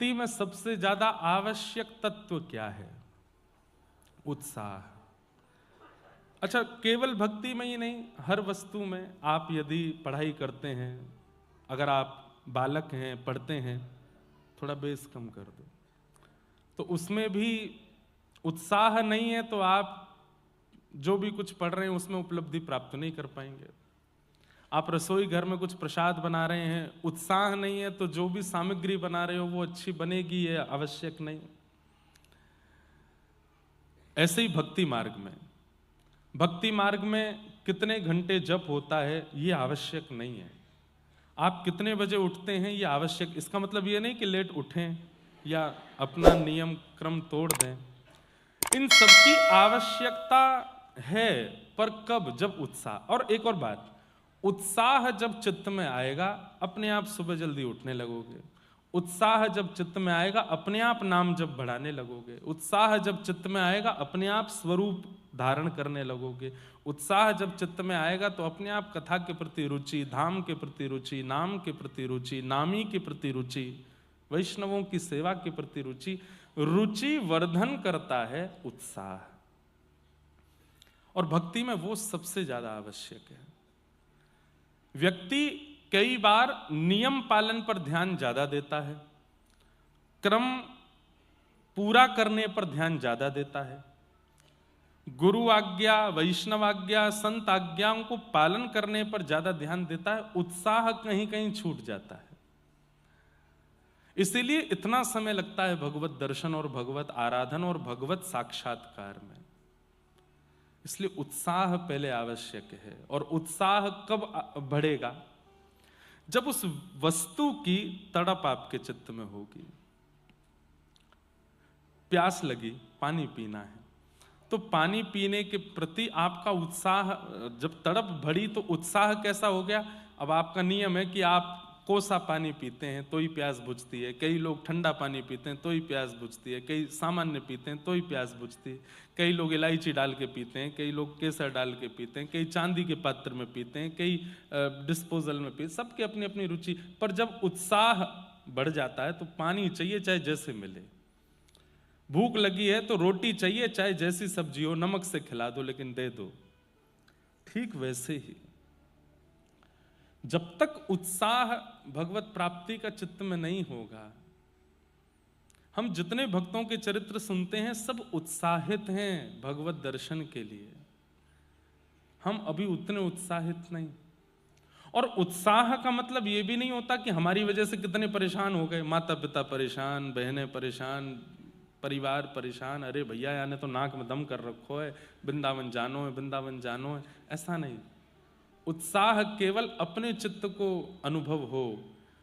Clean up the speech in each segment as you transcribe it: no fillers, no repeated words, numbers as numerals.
भक्ति में सबसे ज्यादा आवश्यक तत्व क्या है? उत्साह। अच्छा, केवल भक्ति में ही नहीं, हर वस्तु में। आप यदि पढ़ाई करते हैं, अगर आप बालक हैं, पढ़ते हैं, थोड़ा बेस कम कर दो, तो उसमें भी उत्साह नहीं है तो आप जो भी कुछ पढ़ रहे हैं उसमें उपलब्धि प्राप्त नहीं कर पाएंगे। आप रसोई घर में कुछ प्रसाद बना रहे हैं, उत्साह नहीं है तो जो भी सामग्री बना रहे हो वो अच्छी बनेगी, ये आवश्यक नहीं। ऐसे ही भक्ति मार्ग में कितने घंटे जप होता है ये आवश्यक नहीं है। आप कितने बजे उठते हैं ये आवश्यक। इसका मतलब ये नहीं कि लेट उठें या अपना नियम क्रम तोड़ दें, इन सबकी आवश्यकता है, पर कब? जब उत्साह। और एक और बात, उत्साह जब चित्त में आएगा अपने आप सुबह जल्दी उठने लगोगे। उत्साह जब चित्त में आएगा अपने आप नाम जप बढ़ाने लगोगे। उत्साह जब चित्त में आएगा अपने आप स्वरूप धारण करने लगोगे। उत्साह जब चित्त में आएगा तो अपने आप कथा के प्रति रुचि, धाम के प्रति रुचि, नाम के प्रति रुचि, नामी के प्रति रुचि, वैष्णवों की सेवा के प्रति रुचि। रुचि वर्धन करता है उत्साह, और भक्ति में वो सबसे ज्यादा आवश्यक है। व्यक्ति कई बार नियम पालन पर ध्यान ज्यादा देता है, क्रम पूरा करने पर ध्यान ज्यादा देता है, गुरु आज्ञा, वैष्णव आज्ञा, संत आज्ञाओं को पालन करने पर ज्यादा ध्यान देता है, उत्साह कहीं कहीं छूट जाता है। इसीलिए इतना समय लगता है भगवत दर्शन और भगवत आराधन और भगवत साक्षात्कार में। इसलिए उत्साह पहले आवश्यक है। और उत्साह कब बढ़ेगा? जब उस वस्तु की तड़प आपके चित्त में होगी। प्यास लगी, पानी पीना है, तो पानी पीने के प्रति आपका उत्साह, जब तड़प बढ़ी तो उत्साह कैसा हो गया? अब आपका नियम है कि आप कोसा पानी पीते हैं तो ही प्यास बुझती है, कई लोग ठंडा पानी पीते हैं तो ही प्यास बुझती है, कई सामान्य पीते हैं तो ही प्यास बुझती है, कई लोग इलायची डाल के पीते हैं, कई लोग केसर डाल के पीते हैं, कई चांदी के पात्र में पीते हैं, कई डिस्पोजल में पीते हैं, सबकी अपनी अपनी रुचि। पर जब उत्साह बढ़ जाता है तो पानी चाहिए चाहे जैसे मिले। भूख लगी है तो रोटी चाहिए चाहे जैसी सब्जी हो, नमक से खिला दो लेकिन दे दो। ठीक वैसे ही जब तक उत्साह भगवत प्राप्ति का चित्त में नहीं होगा, हम जितने भक्तों के चरित्र सुनते हैं सब उत्साहित हैं भगवत दर्शन के लिए, हम अभी उतने उत्साहित नहीं। और उत्साह का मतलब यह भी नहीं होता कि हमारी वजह से कितने परेशान हो गए, माता पिता परेशान, बहनें परेशान, परिवार परेशान, अरे भैया याने तो नाक में दम कर रखो है, वृंदावन जानो है, वृंदावन जानो है, ऐसा नहीं। उत्साह केवल अपने चित्त को अनुभव हो,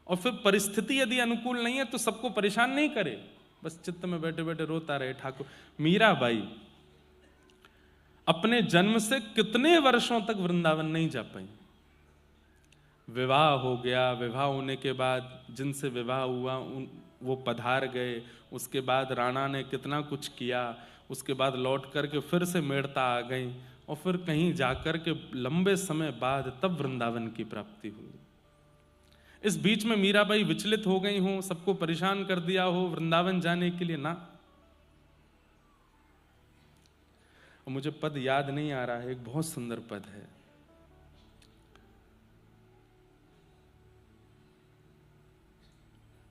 और फिर परिस्थिति यदि अनुकूल नहीं है तो सबको परेशान नहीं करे, बस चित्त में बैठे बैठे रोता रहे। ठाकुर मीराबाई अपने जन्म से कितने वर्षों तक वृंदावन नहीं जा पाई। विवाह हो गया, विवाह होने के बाद जिनसे विवाह हुआ वो पधार गए, उसके बाद राणा ने कितना कुछ किया, उसके बाद लौट करके फिर से मेड़ता आ गई, और फिर कहीं जाकर के लंबे समय बाद तब वृंदावन की प्राप्ति हुई। इस बीच में मीराबाई विचलित हो गई हो, सबको परेशान कर दिया हो वृंदावन जाने के लिए ना। मुझे पद याद नहीं आ रहा है, एक बहुत सुंदर पद है,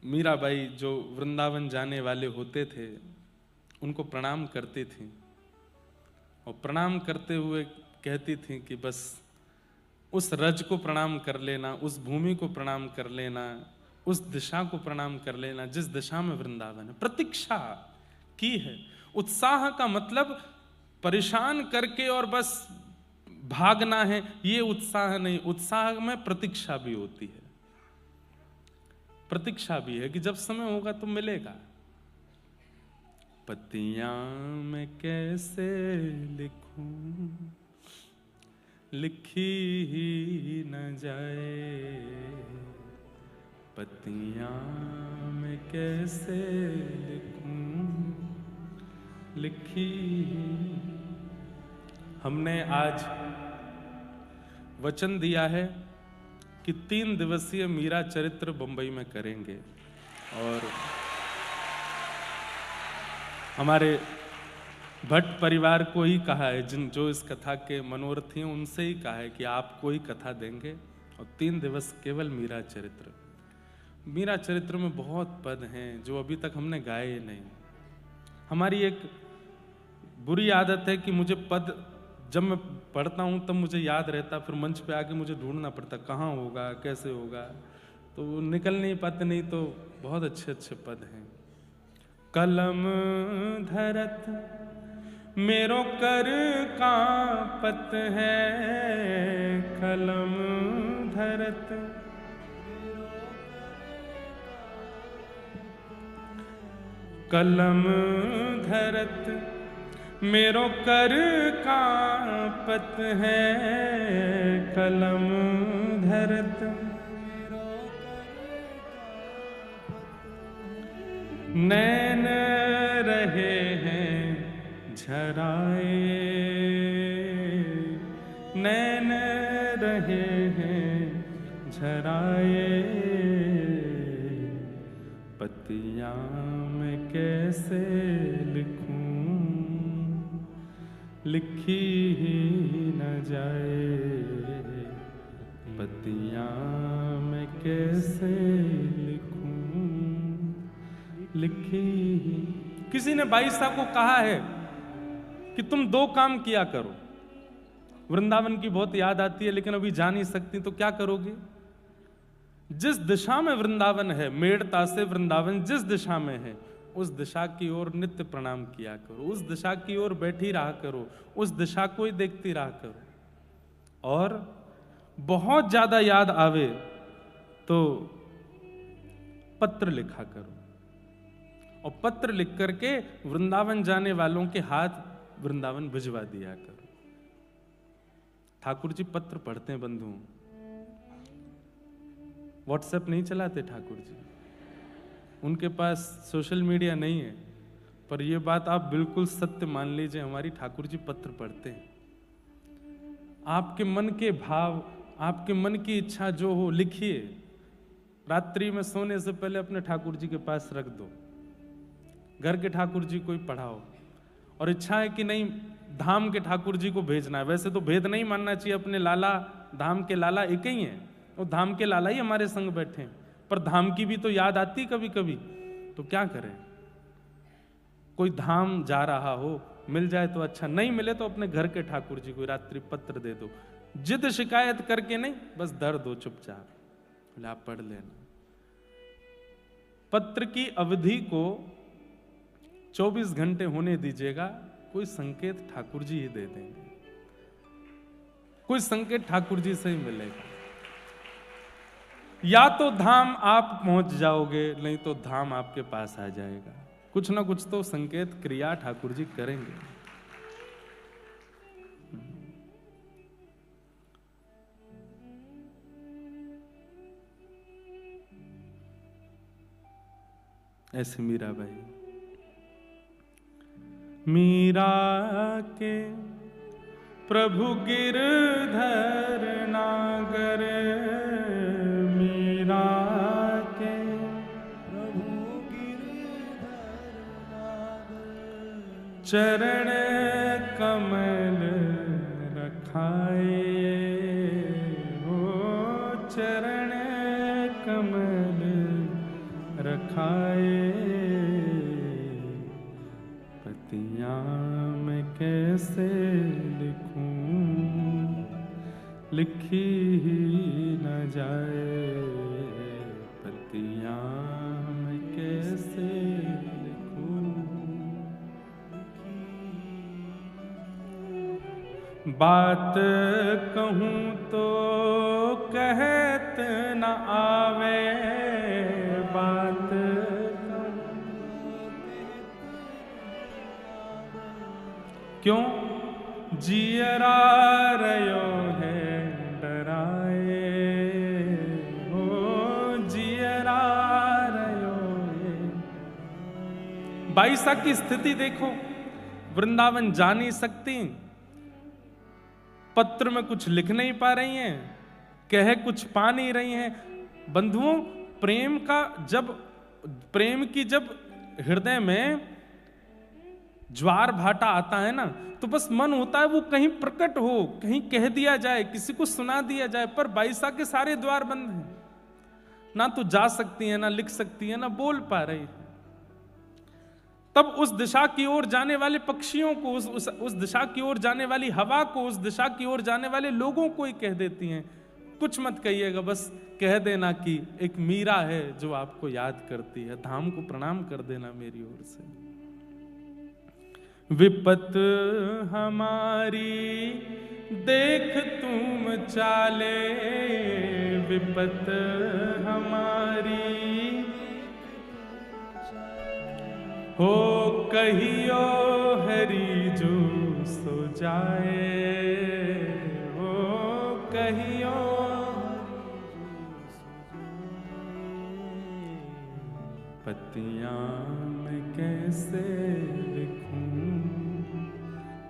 मीराबाई जो वृंदावन जाने वाले होते थे उनको प्रणाम करती थी, और प्रणाम करते हुए कहती थी कि बस उस रज को प्रणाम कर लेना, उस भूमि को प्रणाम कर लेना, उस दिशा को प्रणाम कर लेना जिस दिशा में वृंदावन है। प्रतीक्षा की है। उत्साह का मतलब परेशान करके और बस भागना है, ये उत्साह नहीं। उत्साह में प्रतीक्षा भी होती है, प्रतीक्षा भी है कि जब समय होगा तो मिलेगा। पतियां मैं कैसे लिखूं, लिखी ही न जाए, पतियां मैं कैसे लिखूं, लिखी। हमने आज वचन दिया है कि 3 दिवसीय मीरा चरित्र बंबई में करेंगे, और हमारे भट्ट परिवार को ही कहा है, जो इस कथा के मनोरथी हैं उनसे ही कहा है कि आप कोई कथा देंगे और 3 दिवस केवल मीरा चरित्र। मीरा चरित्र में बहुत पद हैं जो अभी तक हमने गाए नहीं। हमारी एक बुरी आदत है कि मुझे पद जब मैं पढ़ता हूँ तब मुझे याद रहता, फिर मंच पे आके मुझे ढूंढना पड़ता कहाँ होगा कैसे होगा, तो निकल नहीं पाते। नहीं तो बहुत अच्छे अच्छे पद हैं। कलम धरत मेरो कर कांपत है, कलम धरत कलम धरत मेरो कर कांपत है, कलम धरत नैन रहे हैं झराए, नैन रहे हैं झराए, पतिया मैं कैसे लिखूं लिखी ही न जाए, पतिया मैं कैसे लिखूं लिखी ही। किसी ने भाई साहब को कहा है कि तुम 2 काम किया करो, वृंदावन की बहुत याद आती है लेकिन अभी जा नहीं सकती, तो क्या करोगे? जिस दिशा में वृंदावन है, मेड़ता से वृंदावन जिस दिशा में है, उस दिशा की ओर नित्य प्रणाम किया करो, उस दिशा की ओर बैठी रहा करो, उस दिशा को ही देखती रहा करो। और बहुत ज्यादा याद आवे तो पत्र लिखा करो, और पत्र लिख करके वृंदावन जाने वालों के हाथ वृंदावन भिजवा दिया करो। ठाकुर जी पत्र पढ़ते हैं बंधु, व्हाट्सएप नहीं चलाते ठाकुर जी, उनके पास सोशल मीडिया नहीं है, पर यह बात आप बिल्कुल सत्य मान लीजिए, हमारी ठाकुर जी पत्र पढ़ते हैं। आपके मन के भाव, आपके मन की इच्छा जो हो लिखिए, रात्रि में सोने से पहले अपने ठाकुर जी के पास रख दो, घर के ठाकुर जी को ही पढ़ाओ। और इच्छा है कि नहीं धाम के ठाकुर जी को भेजना है, वैसे तो भेद नहीं मानना चाहिए, अपने लाला धाम के लाला एक ही हैं, और धाम के लाला ही हमारे संग बैठे हैं, पर धाम की भी तो याद आती कभी कभी, तो क्या करें? कोई धाम जा रहा हो, मिल जाए तो अच्छा, नहीं मिले तो अपने घर के ठाकुर जी को रात्रि पत्र दे दो, जिद शिकायत करके नहीं, बस दर दो चुपचाप, बोले आप पढ़ लेना। पत्र की अवधि को 24 घंटे होने दीजिएगा, कोई संकेत ठाकुर जी ही दे देंगे, कोई संकेत ठाकुर जी से ही मिलेगा। या तो धाम आप पहुंच जाओगे, नहीं तो धाम आपके पास आ जाएगा, कुछ ना कुछ तो संकेत क्रिया ठाकुर जी करेंगे। ऐसे मीराबाई, मीरा के प्रभु गिरधर नागर, मीरा के प्रभु गिरधर नागर, चरण कमल रखाए, हो चरण कमल रखाए, पतिया मैं कैसे लिखूं लिखी ही न जाए, पतिया मैं कैसे लिखूं। बात कहूं तो कहत न आवे, बात क्यों जियरा रयो है डराए, हो जियरा रयो है। बाईसा की स्थिति देखो, वृंदावन जा नहीं सकती, पत्र में कुछ लिख नहीं पा रही हैं, कह कुछ पा नहीं रही हैं। बंधुओं, प्रेम की जब हृदय में ज्वार भाटा आता है ना, तो बस मन होता है वो कहीं प्रकट हो, कहीं कह दिया जाए, किसी को सुना दिया जाए, पर बाईसा के सारे द्वार बंद हैं। ना तो जा सकती है, ना लिख सकती है, ना बोल पा रही है। तब उस दिशा की ओर जाने वाले पक्षियों को, उस दिशा की ओर जाने वाली हवा को, उस दिशा की ओर जाने वाले लोगों को ही कह देती हैं, कुछ मत कहिएगा, बस कह देना कि एक मीरा है जो आपको याद करती है, धाम को प्रणाम कर देना मेरी ओर से। विपत हमारी देख तुम चाले, विपत हमारी हो कहियो हरि जो सो जाए, हो कहियो पतियां मैं कैसे लिखूं,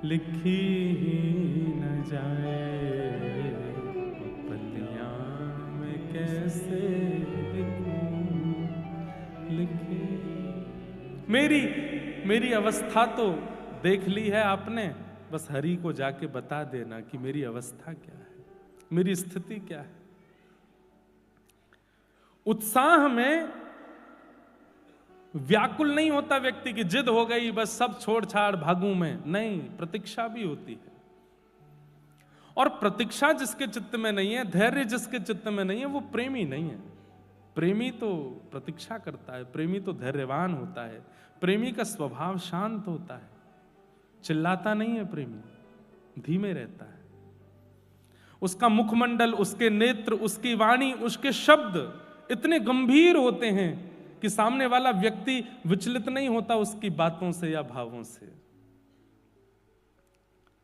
लिखी ही न जाए, पतियां मैं कैसे लिखूं, लिखी। मेरी अवस्था तो देख ली है आपने, बस हरि को जाके बता देना कि मेरी अवस्था क्या है, मेरी स्थिति क्या है। उत्साह में व्याकुल नहीं होता व्यक्ति की, जिद हो गई बस सब छोड़ छाड़ भागूं मैं, नहीं, प्रतीक्षा भी होती है। और प्रतीक्षा जिसके चित्त में नहीं है, धैर्य जिसके चित्त में नहीं है, वो प्रेमी नहीं है। प्रेमी तो प्रतीक्षा करता है, प्रेमी तो धैर्यवान होता है, प्रेमी का स्वभाव शांत होता है, चिल्लाता नहीं है प्रेमी, धीमे रहता है। उसका मुखमंडल, उसके नेत्र, उसकी वाणी, उसके शब्द इतने गंभीर होते हैं कि सामने वाला व्यक्ति विचलित नहीं होता उसकी बातों से या भावों से।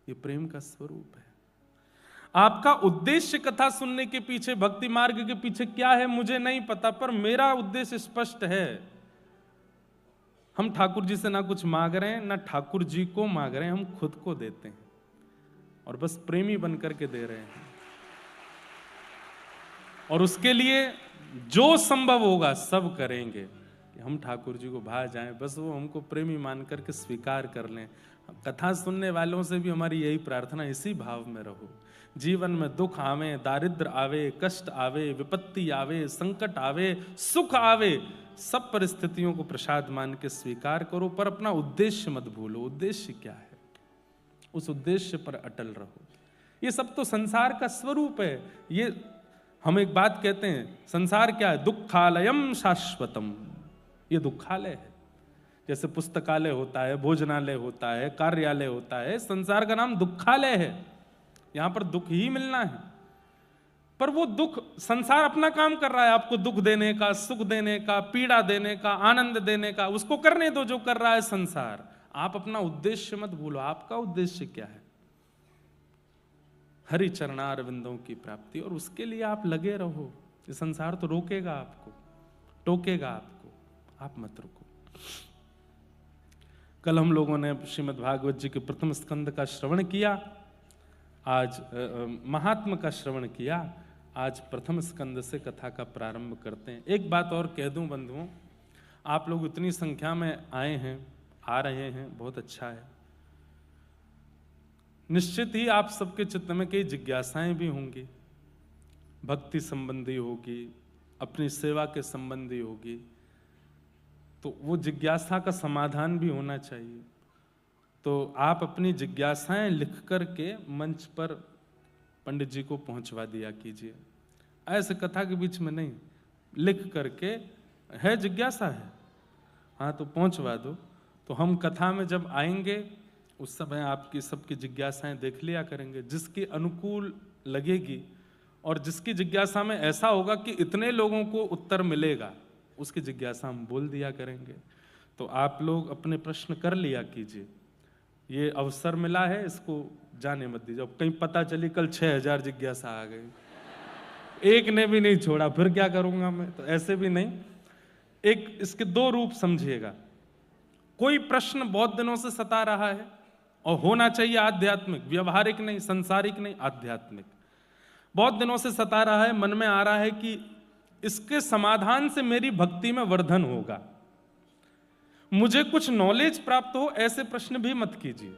ये प्रेम का स्वरूप है। आपका उद्देश्य कथा सुनने के पीछे, भक्ति मार्ग के पीछे क्या है मुझे नहीं पता, पर मेरा उद्देश्य स्पष्ट है। हम ठाकुर जी से ना कुछ मांग रहे हैं, ना ठाकुर जी को मांग रहे हैं, हम खुद को देते हैं और बस प्रेमी बनकर के दे रहे हैं। और उसके लिए जो संभव होगा सब करेंगे कि हम ठाकुर जी को भा जाएं, बस वो हमको प्रेमी मान करके स्वीकार कर लें। कथा सुनने वालों से भी हमारी यही प्रार्थना, इसी भाव में रहो। जीवन में दुख आवे, दारिद्र आवे, कष्ट आवे, विपत्ति आवे, संकट आवे, सुख आवे, सब परिस्थितियों को प्रसाद मान के स्वीकार करो, पर अपना उद्देश्य मत भूलो। उद्देश्य क्या है, उस उद्देश्य पर अटल रहो। ये सब तो संसार का स्वरूप है। ये हम एक बात कहते हैं, संसार क्या है? दुखालयम शाश्वतम। ये दुखालय है। जैसे पुस्तकालय होता है, भोजनालय होता है, कार्यालय होता है, संसार का नाम दुखालय है। यहां पर दुख ही मिलना है, पर वो दुख, संसार अपना काम कर रहा है आपको दुख देने का, सुख देने का, पीड़ा देने का, आनंद देने का, उसको करने दो जो कर रहा है संसार। आप अपना उद्देश्य मत भूलो। आपका उद्देश्य क्या है? हरि चरणार विंदों की प्राप्ति, और उसके लिए आप लगे रहो। ये संसार तो रोकेगा आपको, टोकेगा आपको, आप मत रुको। कल हम लोगों ने श्रीमद् भागवत जी के प्रथम स्कंद का श्रवण किया, आज महात्म का श्रवण किया। आज प्रथम स्कंद से कथा का प्रारंभ करते हैं। एक बात और कह दूं बंधुओं, आप लोग इतनी संख्या में आए हैं, आ रहे हैं, बहुत अच्छा है। निश्चित ही आप सबके चित्त में कई जिज्ञासाएं भी होंगी, भक्ति संबंधी होगी, अपनी सेवा के संबंधी होगी, तो वो जिज्ञासा का समाधान भी होना चाहिए। तो आप अपनी जिज्ञासाएं लिख करके मंच पर पंडित जी को पहुंचवा दिया कीजिए। ऐसे कथा के बीच में नहीं, लिख करके, है जिज्ञासा है, हाँ तो पहुंचवा दो। तो हम कथा में जब आएंगे उस समय आपकी सबकी जिज्ञासाएं देख लिया करेंगे। जिसकी अनुकूल लगेगी और जिसकी जिज्ञासा में ऐसा होगा कि इतने लोगों को उत्तर मिलेगा, उसकी जिज्ञासा हम बोल दिया करेंगे। तो आप लोग अपने प्रश्न कर लिया कीजिए। ये अवसर मिला है, इसको जाने मत दीजिए। कहीं पता चली कल 6000 जिज्ञासा आ गई, एक ने भी नहीं छोड़ा, फिर क्या करूंगा मैं? तो ऐसे भी नहीं। एक इसके दो रूप समझिएगा। कोई प्रश्न बहुत दिनों से सता रहा है और होना चाहिए आध्यात्मिक, व्यवहारिक नहीं, संसारिक नहीं, आध्यात्मिक। बहुत दिनों से सता रहा है, मन में आ रहा है कि इसके समाधान से मेरी भक्ति में वर्धन होगा। मुझे कुछ नॉलेज प्राप्त हो, ऐसे प्रश्न भी मत कीजिए।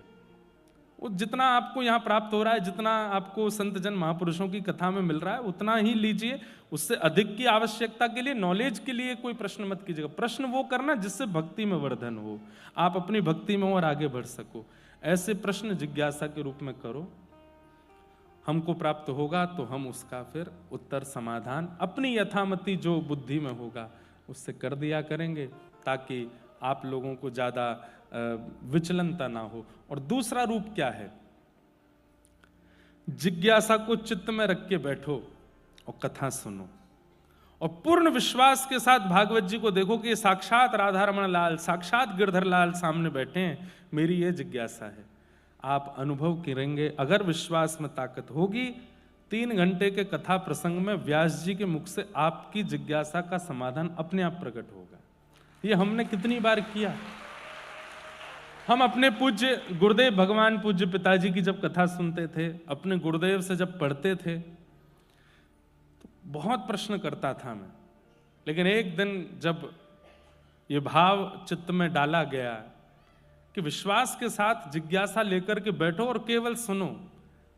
वो जितना आपको यहाँ प्राप्त हो रहा है, जितना आपको संत जन महापुरुषों की कथा में मिल रहा है, उतना ही लीजिए। उससे अधिक की आवश्यकता के लिए, नॉलेज के लिए कोई प्रश्न मत कीजिएगा। प्रश्न वो करना जिससे भक्ति में वर्धन हो, आप अपनी भक्ति में और आगे बढ़ सको। ऐसे प्रश्न जिज्ञासा के रूप में करो। हमको प्राप्त होगा तो हम उसका फिर उत्तर समाधान अपनी यथामति जो बुद्धि में होगा उससे कर दिया करेंगे, ताकि आप लोगों को ज़्यादा विचलनता ना हो। और दूसरा रूप क्या है? जिज्ञासा को चित्त में रख के बैठो और कथा सुनो, और पूर्ण विश्वास के साथ भागवत जी को देखो कि साक्षात राधा रमण लाल, साक्षात गिरधर लाल सामने बैठे हैं, मेरी ये जिज्ञासा है। आप अनुभव करेंगे, अगर विश्वास में ताकत होगी, 3 घंटे के कथा प्रसंग में व्यास जी के मुख से आपकी जिज्ञासा का समाधान अपने आप प्रकट होगा। ये हमने कितनी बार किया। हम अपने पूज्य गुरुदेव भगवान पूज्य पिताजी की जब कथा सुनते थे, अपने गुरुदेव से जब पढ़ते थे, तो बहुत प्रश्न करता था मैं। लेकिन एक दिन जब ये भाव चित्त में डाला गया कि विश्वास के साथ जिज्ञासा लेकर के बैठो और केवल सुनो,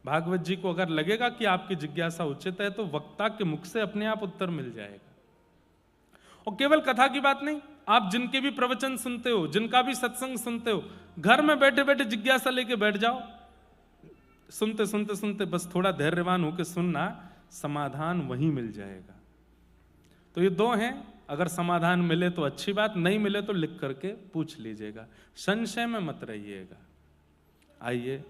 भागवत जी को अगर लगेगा कि आपकी जिज्ञासा उचित है तो वक्ता के मुख से अपने आप उत्तर मिल जाएगा। और केवल कथा की बात नहीं, आप जिनके भी प्रवचन सुनते हो, जिनका भी सत्संग सुनते हो, घर में बैठे बैठे जिज्ञासा लेके बैठ जाओ। सुनते सुनते सुनते बस थोड़ा धैर्यवान होकर सुनना, समाधान वहीं मिल जाएगा। तो ये 2 हैं। अगर समाधान मिले तो अच्छी बात, नहीं मिले तो लिख करके पूछ लीजिएगा, संशय में मत रहिएगा। आइए,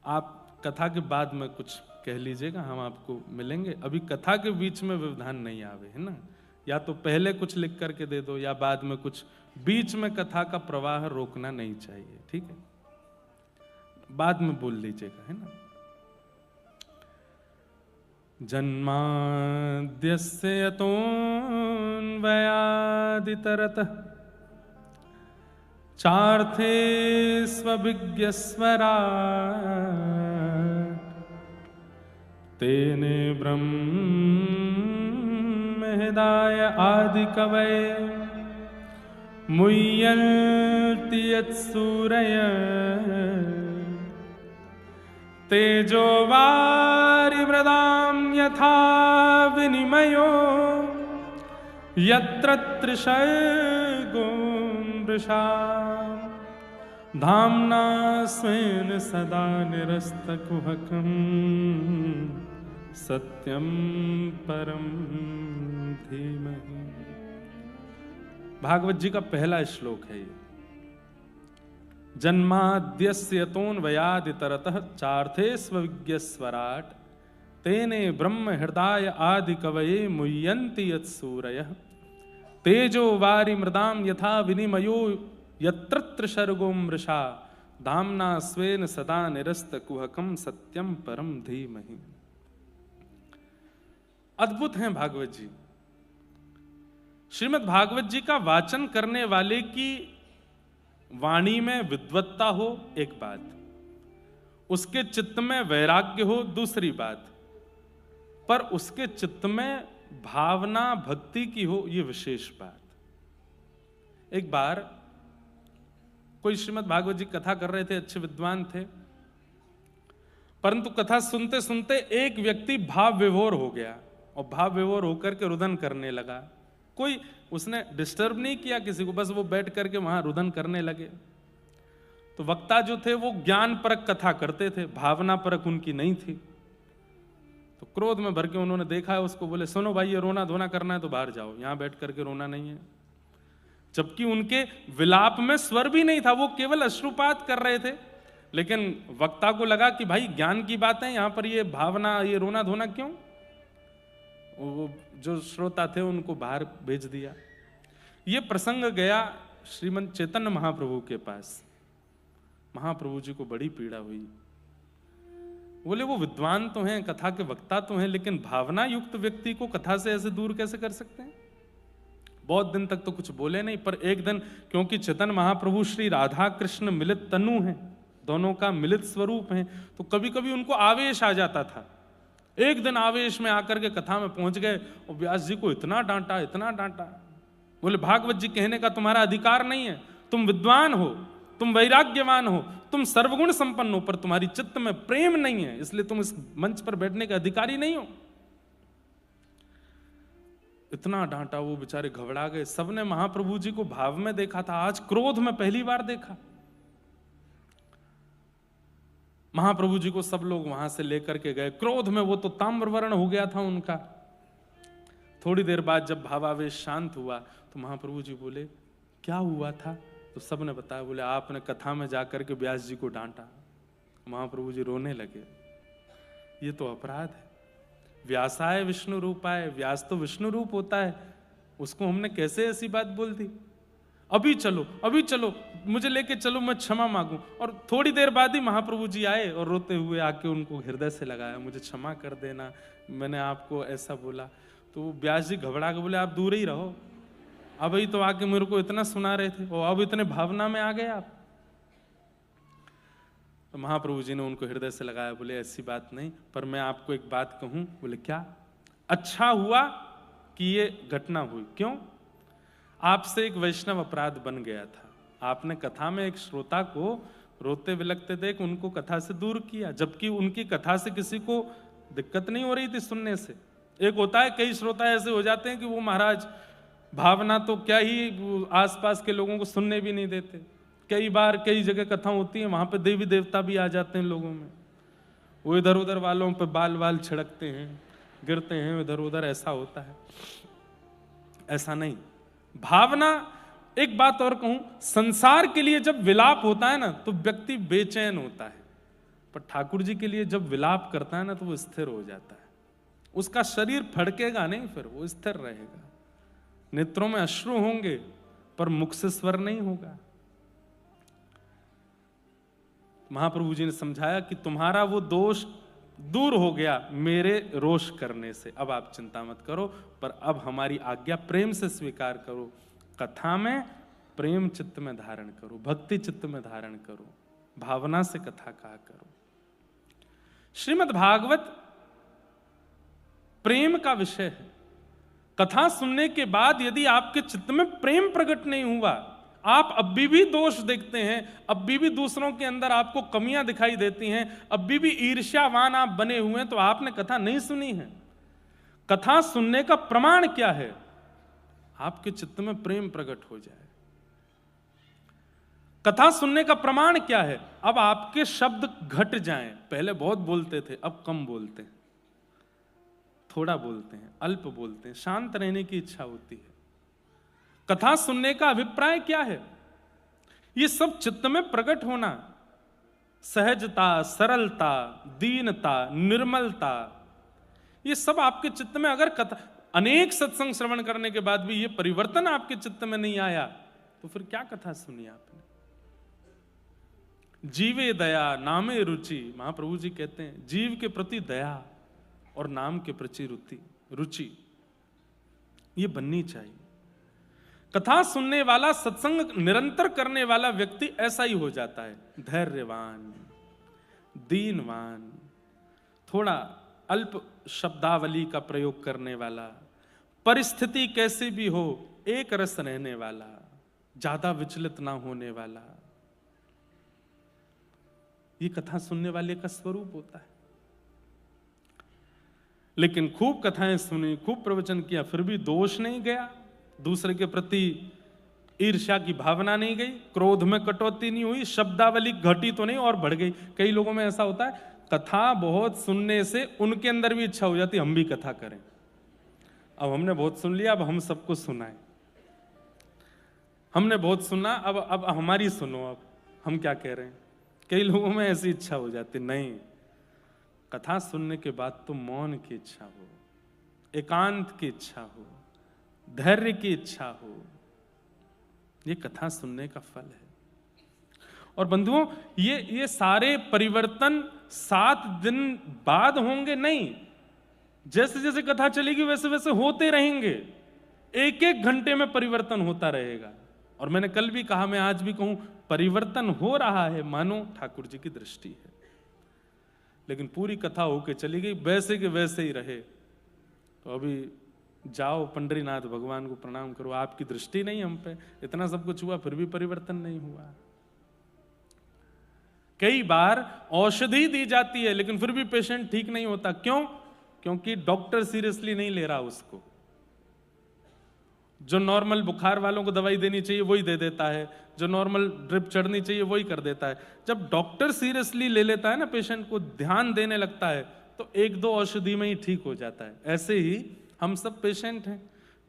आप कथा के बाद में कुछ कह लीजिएगा, हम आपको मिलेंगे। अभी कथा के बीच में व्यवधान नहीं आवे, है ना। या तो पहले कुछ लिख करके दे दो या बाद में कुछ, बीच में कथा का प्रवाह रोकना नहीं चाहिए, ठीक है। बाद में बोल लीजिएगा, है ना। जन्माद्यस्य यतोऽन्वयादितरतः चार्थे स्वविज्ञस्वराट् तेने ब्रह्महृदाय आदिकवये मुह्यन्ति यत्सूरयः तेजो वारिमृदां यथा विनिमयो यत्र त्रिसर्गो मृषा धाम्ना स्वेन सदा निरस्तकुहकं सत्यं परं धीमहि। भागवत जी का पहला श्लोक है ये। जन्माद्यस्य यतोऽन्वयादितरतः चार्थे स्वविज्ञस्वराट् तेने ब्रह्म हृदय आदि कवये मुह्यन्ति यत्सूरयः तेजो वारिमृदां यथा विनिमयो यत्र त्रिसर्गो मृषा धाम्ना स्वेन सदा निरस्तकुहकं सत्यं परं धीमहि। अद्भुत हैं भागवत जी। श्रीमद् भागवत जी का वाचन करने वाले की वाणी में विद्वत्ता हो एक बात, उसके चित्त में वैराग्य हो दूसरी बात, पर उसके चित्त में भावना भक्ति की हो ये विशेष बात। एक बार कोई श्रीमद् भागवत जी कथा कर रहे थे, अच्छे विद्वान थे, परंतु कथा सुनते सुनते एक व्यक्ति भाव विभोर हो गया और भाव विभोर होकर के रुदन करने लगा। कोई उसने डिस्टर्ब नहीं किया किसी को, बस वो बैठ करके वहां रुदन करने लगे। तो वक्ता जो थे वो ज्ञान परक कथा करते थे, भावना परक उनकी नहीं थी। तो क्रोध में भर के उन्होंने देखा है उसको, बोले सुनो भाई ये रोना धोना करना है तो बाहर जाओ, यहां बैठ करके रोना नहीं है। जबकि उनके विलाप में स्वर भी नहीं था, वो केवल अश्रुपात कर रहे थे। लेकिन वक्ता को लगा कि भाई ज्ञान की बात है, यहां पर ये भावना ये रोना धोना क्यों। वो जो श्रोता थे उनको बाहर भेज दिया। ये प्रसंग गया श्रीमंत चैतन्य महाप्रभु के पास। महाप्रभु जी को बड़ी पीड़ा हुई। बोले वो विद्वान तो हैं, कथा के वक्ता तो हैं, लेकिन भावना युक्त व्यक्ति को कथा से ऐसे दूर कैसे कर सकते हैं। बहुत दिन तक तो कुछ बोले नहीं, पर एक दिन क्योंकि चैतन्य महाप्रभु श्री राधा कृष्ण मिलित तनु हैं, दोनों का मिलित स्वरूप है, तो कभी कभी उनको आवेश आ जाता था। एक दिन आवेश में आकर के कथा में पहुंच गए और व्यास जी को इतना डांटा, इतना डांटा। बोले भागवत जी कहने का तुम्हारा अधिकार नहीं है, तुम विद्वान हो, तुम वैराग्यवान हो, तुम सर्वगुण संपन्न हो, पर तुम्हारी चित्त में प्रेम नहीं है, इसलिए तुम इस मंच पर बैठने के अधिकारी नहीं हो। इतना डांटा, वो बेचारे घबरा गए। सबने महाप्रभु जी को भाव में देखा था, आज क्रोध में पहली बार देखा। महाप्रभु जी को सब लोग वहां से लेकर के गए। क्रोध में वो तो ताम्रवर्ण हो गया था उनका। थोड़ी देर बाद जब भावावेश शांत हुआ तो महाप्रभु जी बोले क्या हुआ था? तो सबने बताया। बोले आपने कथा में जाकर के व्यास जी को डांटा। महाप्रभु जी रोने लगे। ये तो अपराध है। व्यासाय विष्णु रूपाय, व्यास तो विष्णु रूप होता है, उसको हमने कैसे ऐसी बात बोल दी? अभी चलो, अभी चलो, मुझे लेके चलो, मैं क्षमा मांगू। और थोड़ी देर बाद ही महाप्रभु जी आए और रोते हुए आके उनको हृदय से लगाया, मुझे क्षमा कर देना, मैंने आपको ऐसा बोला। तो व्यास जी घबरा के बोले आप दूर ही रहो, अभी तो आके मेरे को इतना सुना रहे थे और अब इतने भावना में आ गए आप। तो महाप्रभु जी ने उनको हृदय से लगाया, बोले ऐसी बात नहीं, पर मैं आपको एक बात कहूं। बोले क्या? अच्छा हुआ कि ये घटना हुई। क्यों? आपसे एक वैष्णव अपराध बन गया था। आपने कथा में एक श्रोता को रोते विलखते देख उनको कथा से दूर किया, जबकि उनकी कथा से किसी को दिक्कत नहीं हो रही थी सुनने से। एक होता है, कई श्रोता ऐसे हो जाते हैं कि वो महाराज भावना तो क्या ही आसपास के लोगों को सुनने भी नहीं देते। कई बार कई जगह कथा होती है, वहां पे देवी देवता भी आ जाते हैं लोगों में, वो इधर उधर वालों पे बाल वाल छिड़कते हैं, गिरते हैं इधर उधर, ऐसा होता है। ऐसा नहीं। भावना, एक बात और कहूं, संसार के लिए जब विलाप होता है ना तो व्यक्ति बेचैन होता है, पर ठाकुर जी के लिए जब विलाप करता है ना तो वो स्थिर हो जाता है। उसका शरीर फड़केगा नहीं, फिर वो स्थिर रहेगा। नेत्रों में अश्रु होंगे पर मुख से स्वर नहीं होगा। महाप्रभु जी ने समझाया कि तुम्हारा वो दोष दूर हो गया मेरे रोष करने से, अब आप चिंता मत करो, पर अब हमारी आज्ञा प्रेम से स्वीकार करो। कथा में प्रेम चित्त में धारण करो, भक्ति चित्त में धारण करो, भावना से कथा कहा करो। श्रीमद् भागवत प्रेम का विषय है। कथा सुनने के बाद यदि आपके चित्त में प्रेम प्रकट नहीं हुआ, आप अभी भी दोष देखते हैं, अभी भी दूसरों के अंदर आपको कमियां दिखाई देती हैं, अभी भी ईर्ष्यावान आप बने हुए हैं, तो आपने कथा नहीं सुनी है। कथा सुनने का प्रमाण क्या है? आपके चित्त में प्रेम प्रकट हो जाए। कथा सुनने का प्रमाण क्या है? अब आपके शब्द घट जाएं। पहले बहुत बोलते थे, अब कम बोलते हैं, थोड़ा बोलते हैं, अल्प बोलते हैं, शांत रहने की इच्छा होती है। कथा सुनने का अभिप्राय क्या है? ये सब चित्त में प्रकट होना, सहजता, सरलता, दीनता, निर्मलता, ये सब आपके चित्त में, अगर कथा अनेक सत्संग श्रवण करने के बाद भी ये परिवर्तन आपके चित्त में नहीं आया तो फिर क्या कथा सुनी आपने? जीवे दया नामे रुचि, महाप्रभु जी कहते हैं जीव के प्रति दया और नाम के प्रति रुचि ये बननी चाहिए। कथा सुनने वाला, सत्संग निरंतर करने वाला व्यक्ति ऐसा ही हो जाता है, धैर्यवान, दीनवान, थोड़ा अल्प शब्दावली का प्रयोग करने वाला, परिस्थिति कैसी भी हो एक रस रहने वाला, ज्यादा विचलित ना होने वाला। ये कथा सुनने वाले का स्वरूप होता है। लेकिन खूब कथाएं सुनी, खूब प्रवचन किया, फिर भी दोष नहीं गया, दूसरे के प्रति ईर्ष्या की भावना नहीं गई, क्रोध में कटौती नहीं हुई, शब्दावली घटी तो नहीं और बढ़ गई। कई लोगों में ऐसा होता है, कथा बहुत सुनने से उनके अंदर भी इच्छा हो जाती हम भी कथा करें। अब हमने बहुत सुन लिया, अब हम सबको सुनाएं। हमने बहुत सुना, अब हमारी सुनो, अब हम क्या कह रहे हैं। कई लोगों में ऐसी इच्छा हो जाती। नहीं, कथा सुनने के बाद तो मौन की इच्छा हो, एकांत की इच्छा हो, धैर्य की इच्छा हो, ये कथा सुनने का फल है। और बंधुओं, ये सारे परिवर्तन 7 दिन बाद होंगे नहीं, जैसे जैसे कथा चलेगी वैसे वैसे होते रहेंगे। एक एक घंटे में परिवर्तन होता रहेगा। और मैंने कल भी कहा, मैं आज भी कहूं, परिवर्तन हो रहा है, मानो ठाकुर जी की दृष्टि है। लेकिन पूरी कथा होके चली गई, वैसे के वैसे ही रहे तो अभी जाओ पंडरीनाथ भगवान को प्रणाम करो, आपकी दृष्टि नहीं हम पे, इतना सब कुछ हुआ फिर भी परिवर्तन नहीं हुआ। कई बार औषधि दी जाती है लेकिन फिर भी पेशेंट ठीक नहीं होता। क्यों? क्योंकि डॉक्टर सीरियसली नहीं ले रहा उसको। जो नॉर्मल बुखार वालों को दवाई देनी चाहिए वही दे देता है, जो नॉर्मल ड्रिप चढ़नी चाहिए वही कर देता है। जब डॉक्टर सीरियसली ले लेता है ना, पेशेंट को ध्यान देने लगता है, तो एक दो औषधि में ही ठीक हो जाता है। ऐसे ही हम सब पेशेंट हैं,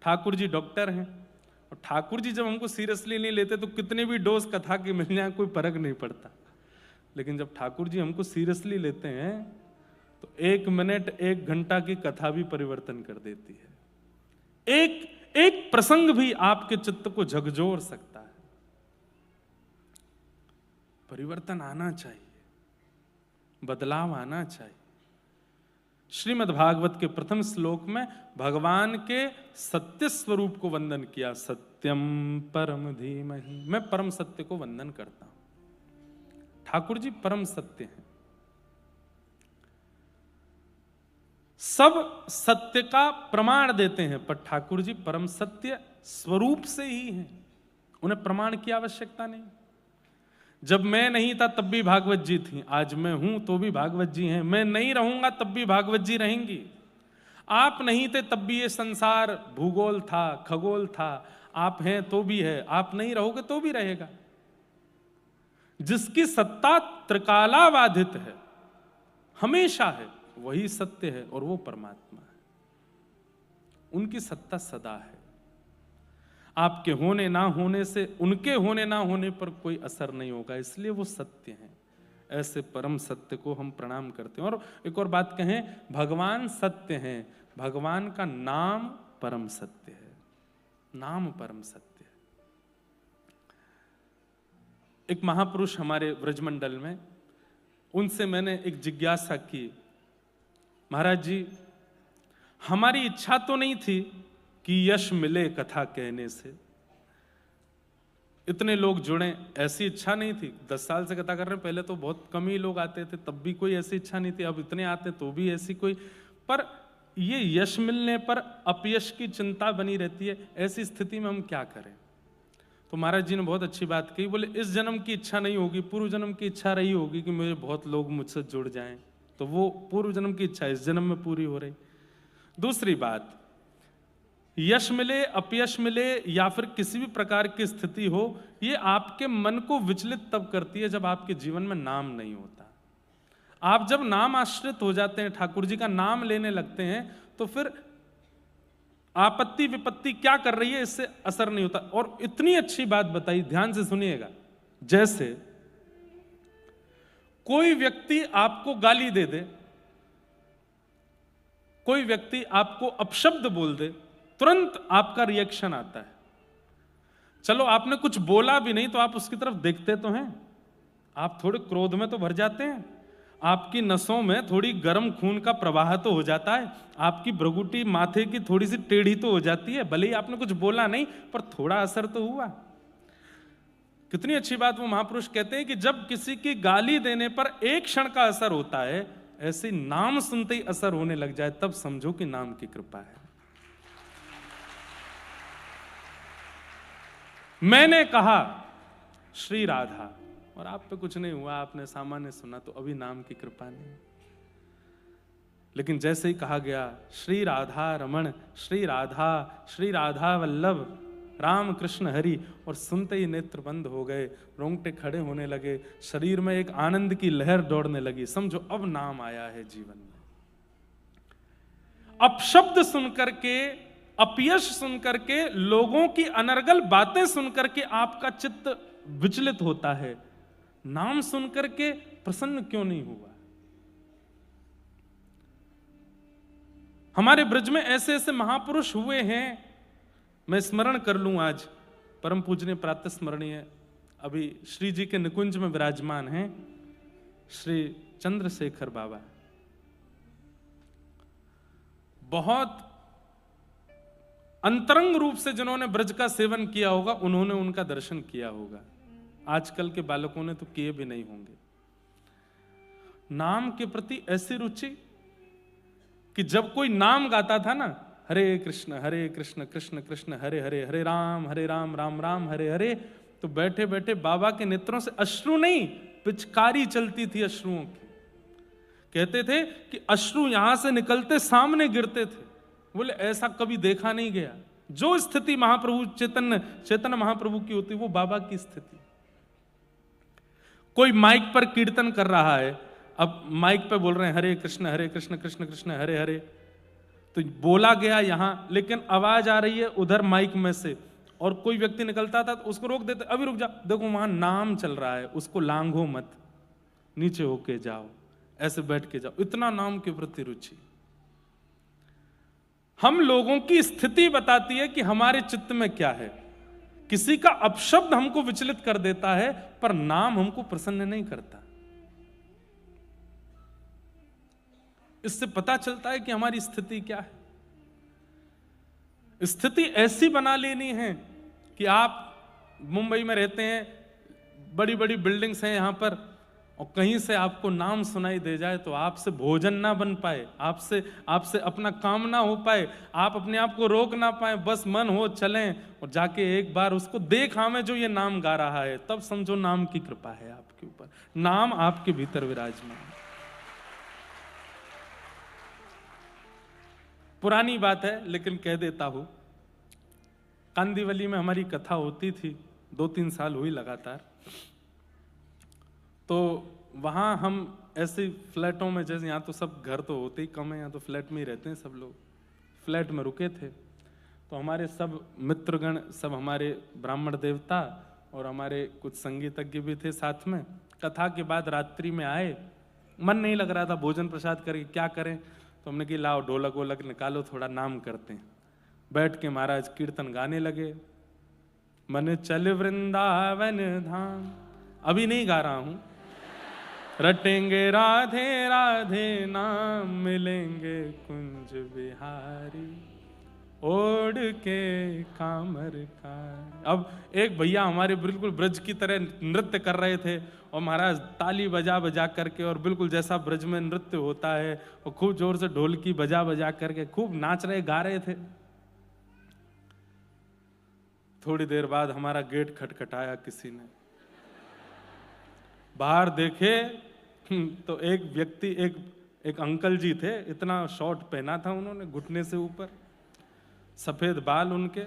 ठाकुर जी डॉक्टर हैं, और ठाकुर जी जब हमको सीरियसली नहीं लेते तो कितने भी डोज कथा के मिल जाए कोई फर्क नहीं पड़ता। लेकिन जब ठाकुर जी हमको सीरियसली लेते हैं तो 1 मिनट 1 घंटा की कथा भी परिवर्तन कर देती है। एक प्रसंग भी आपके चित्त को झकझोर सकता है। परिवर्तन आना चाहिए, बदलाव आना चाहिए। श्रीमद् भागवत के प्रथम श्लोक में भगवान के सत्य स्वरूप को वंदन किया, सत्यम परम धीमहि। मैं परम सत्य को वंदन करता हूं। ठाकुर जी परम सत्य हैं, सब सत्य का प्रमाण देते हैं, पर ठाकुर जी परम सत्य स्वरूप से ही हैं, उन्हें प्रमाण की आवश्यकता नहीं। जब मैं नहीं था तब भी भागवत जी थी, आज मैं हूं तो भी भागवत जी हैं, मैं नहीं रहूंगा तब भी भागवत जी रहेंगी। आप नहीं थे तब भी ये संसार भूगोल था, खगोल था, आप हैं तो भी है, आप नहीं रहोगे तो भी रहेगा। जिसकी सत्ता त्रिकालाबाधित है, हमेशा है, वही सत्य है और वो परमात्मा है। उनकी सत्ता सदा है। आपके होने ना होने से, उनके होने ना होने पर कोई असर नहीं होगा, इसलिए वो सत्य हैं। ऐसे परम सत्य को हम प्रणाम करते हैं। और एक और बात कहें, भगवान सत्य हैं, भगवान का नाम परम सत्य है, नाम परम सत्य है। एक महापुरुष हमारे व्रजमंडल में, उनसे मैंने एक जिज्ञासा की, महाराज जी हमारी इच्छा तो नहीं थी कि यश मिले कथा कहने से, इतने लोग जुड़े, ऐसी इच्छा नहीं थी। 10 साल से कथा कर रहे हैं, पहले तो बहुत कम ही लोग आते थे, तब भी कोई ऐसी इच्छा नहीं थी, अब इतने आते तो भी ऐसी कोई। पर ये यश मिलने पर अपयश की चिंता बनी रहती है, ऐसी स्थिति में हम क्या करें? तो महाराज जी ने बहुत अच्छी बात कही, बोले इस जन्म की इच्छा नहीं होगी, पूर्व जन्म की इच्छा रही होगी कि मुझे बहुत लोग मुझसे जुड़ जाएं, तो वो पूर्व जन्म की इच्छा इस जन्म में पूरी हो रही। दूसरी बात, यश मिले, अपयश मिले या फिर किसी भी प्रकार की स्थिति हो, ये आपके मन को विचलित तब करती है जब आपके जीवन में नाम नहीं होता। आप जब नाम आश्रित हो जाते हैं, ठाकुर जी का नाम लेने लगते हैं, तो फिर आपत्ति विपत्ति क्या कर रही है इससे असर नहीं होता। और इतनी अच्छी बात बताई, ध्यान से सुनिएगा, जैसे कोई व्यक्ति आपको गाली दे दे, कोई व्यक्ति आपको अपशब्द बोल दे, तुरंत आपका रिएक्शन आता है। चलो आपने कुछ बोला भी नहीं तो आप उसकी तरफ देखते तो हैं, आप थोड़े क्रोध में तो भर जाते हैं, आपकी नसों में थोड़ी गर्म खून का प्रवाह तो हो जाता है, आपकी भ्रुकुटी माथे की थोड़ी सी टेढ़ी तो हो जाती है, भले ही आपने कुछ बोला नहीं पर थोड़ा असर तो हुआ। कितनी अच्छी बात वो महापुरुष कहते हैं कि जब किसी की गाली देने पर एक क्षण का असर होता है, ऐसे नाम सुनते ही असर होने लग जाए, तब समझो कि नाम की कृपा है। मैंने कहा श्री राधा और आप पे कुछ नहीं हुआ, आपने सामान्य सुना, तो अभी नाम की कृपा नहीं। लेकिन जैसे ही कहा गया श्री राधा रमण, श्री राधा वल्लभ, राम कृष्ण हरि, और सुनते ही नेत्र बंद हो गए, रोंगटे खड़े होने लगे, शरीर में एक आनंद की लहर दौड़ने लगी, समझो अब नाम आया है जीवन में। अपशब्द सुनकर के, अपयश सुनकर के, लोगों की अनर्गल बातें सुनकर के आपका चित्त विचलित होता है, नाम सुनकर के प्रसन्न क्यों नहीं हुआ? हमारे ब्रज में ऐसे ऐसे महापुरुष हुए हैं, मैं स्मरण कर लूं आज, परम पूजनीय प्रातः स्मरणीय अभी श्री जी के निकुंज में विराजमान हैं श्री चंद्रशेखर बाबा। बहुत अंतरंग रूप से जिन्होंने ब्रज का सेवन किया होगा, उन्होंने उनका दर्शन किया होगा, आजकल के बालकों ने तो किए भी नहीं होंगे। नाम के प्रति ऐसी रुचि कि जब कोई नाम गाता था ना, हरे कृष्ण कृष्ण कृष्ण हरे हरे, हरे राम राम राम हरे हरे। तो बैठे बैठे बाबा के नेत्रों से अश्रु नहीं, पिचकारी चलती थी अश्रुओं की। कहते थे कि अश्रु यहां से निकलते सामने गिरते थे। बोले ऐसा कभी देखा नहीं गया। जो स्थिति महाप्रभु चैतन्य महाप्रभु की होती, वो बाबा की स्थिति। कोई माइक पर कीर्तन कर रहा है, अब माइक पे बोल रहे हैं हरे कृष्ण कृष्ण कृष्ण हरे हरे, तो बोला गया यहां, लेकिन आवाज आ रही है उधर माइक में से, और कोई व्यक्ति निकलता था तो उसको रोक देते, अभी रुक जा, देखो वहां नाम चल रहा है, उसको लांघो मत, नीचे होके जाओ, ऐसे बैठ के जाओ। इतना नाम के प्रति रुचि। हम लोगों की स्थिति बताती है कि हमारे चित्त में क्या है। किसी का अपशब्द हमको विचलित कर देता है, पर नाम हमको प्रसन्न नहीं करता। इससे पता चलता है कि हमारी स्थिति क्या है। स्थिति ऐसी बना लेनी है कि आप मुंबई में रहते हैं, बड़ी बड़ी बिल्डिंग्स हैं यहां पर, और कहीं से आपको नाम सुनाई दे जाए तो आपसे भोजन ना बन पाए, आपसे अपना काम ना हो पाए, आप अपने आप को रोक ना पाए, बस मन हो चलें और जाके एक बार उसको देख हमें जो ये नाम गा रहा है, तब समझो नाम की कृपा है आपके ऊपर, नाम आपके भीतर विराजमान है। पुरानी बात है लेकिन कह देता हूं, कांदीवली में हमारी कथा होती थी, 2-3 साल हुई लगातार। तो वहाँ हम ऐसे फ्लैटों में, जैसे यहाँ तो सब घर तो होते ही कम है, यहाँ तो फ्लैट में ही रहते हैं सब लोग, फ्लैट में रुके थे। तो हमारे सब मित्रगण, सब हमारे ब्राह्मण देवता और हमारे कुछ संगीतज्ञ भी थे साथ में। कथा के बाद रात्रि में आए, मन नहीं लग रहा था भोजन प्रसाद करके, क्या करें, तो हमने कि लाओ ढोलक वोलक निकालो, थोड़ा नाम करते हैं। बैठ के महाराज कीर्तन गाने लगे, मन चल वृंदावन धाम, अभी नहीं गा रहा हूं, रटेंगे राधे राधे नाम, मिलेंगे कुंज बिहारी, ओढ़ के कामर का। अब एक भैया हमारे बिल्कुल ब्रज की तरह नृत्य कर रहे थे, और महाराज ताली बजा बजा करके, और बिल्कुल जैसा ब्रज में नृत्य होता है, और खूब जोर से ढोलकी बजा बजा करके खूब नाच रहे, गा रहे थे। थोड़ी देर बाद हमारा गेट खटखटाया किसी ने, बाहर देखे तो एक व्यक्ति, एक अंकल जी थे, इतना शॉर्ट पहना था उन्होंने घुटने से ऊपर, सफेद बाल उनके,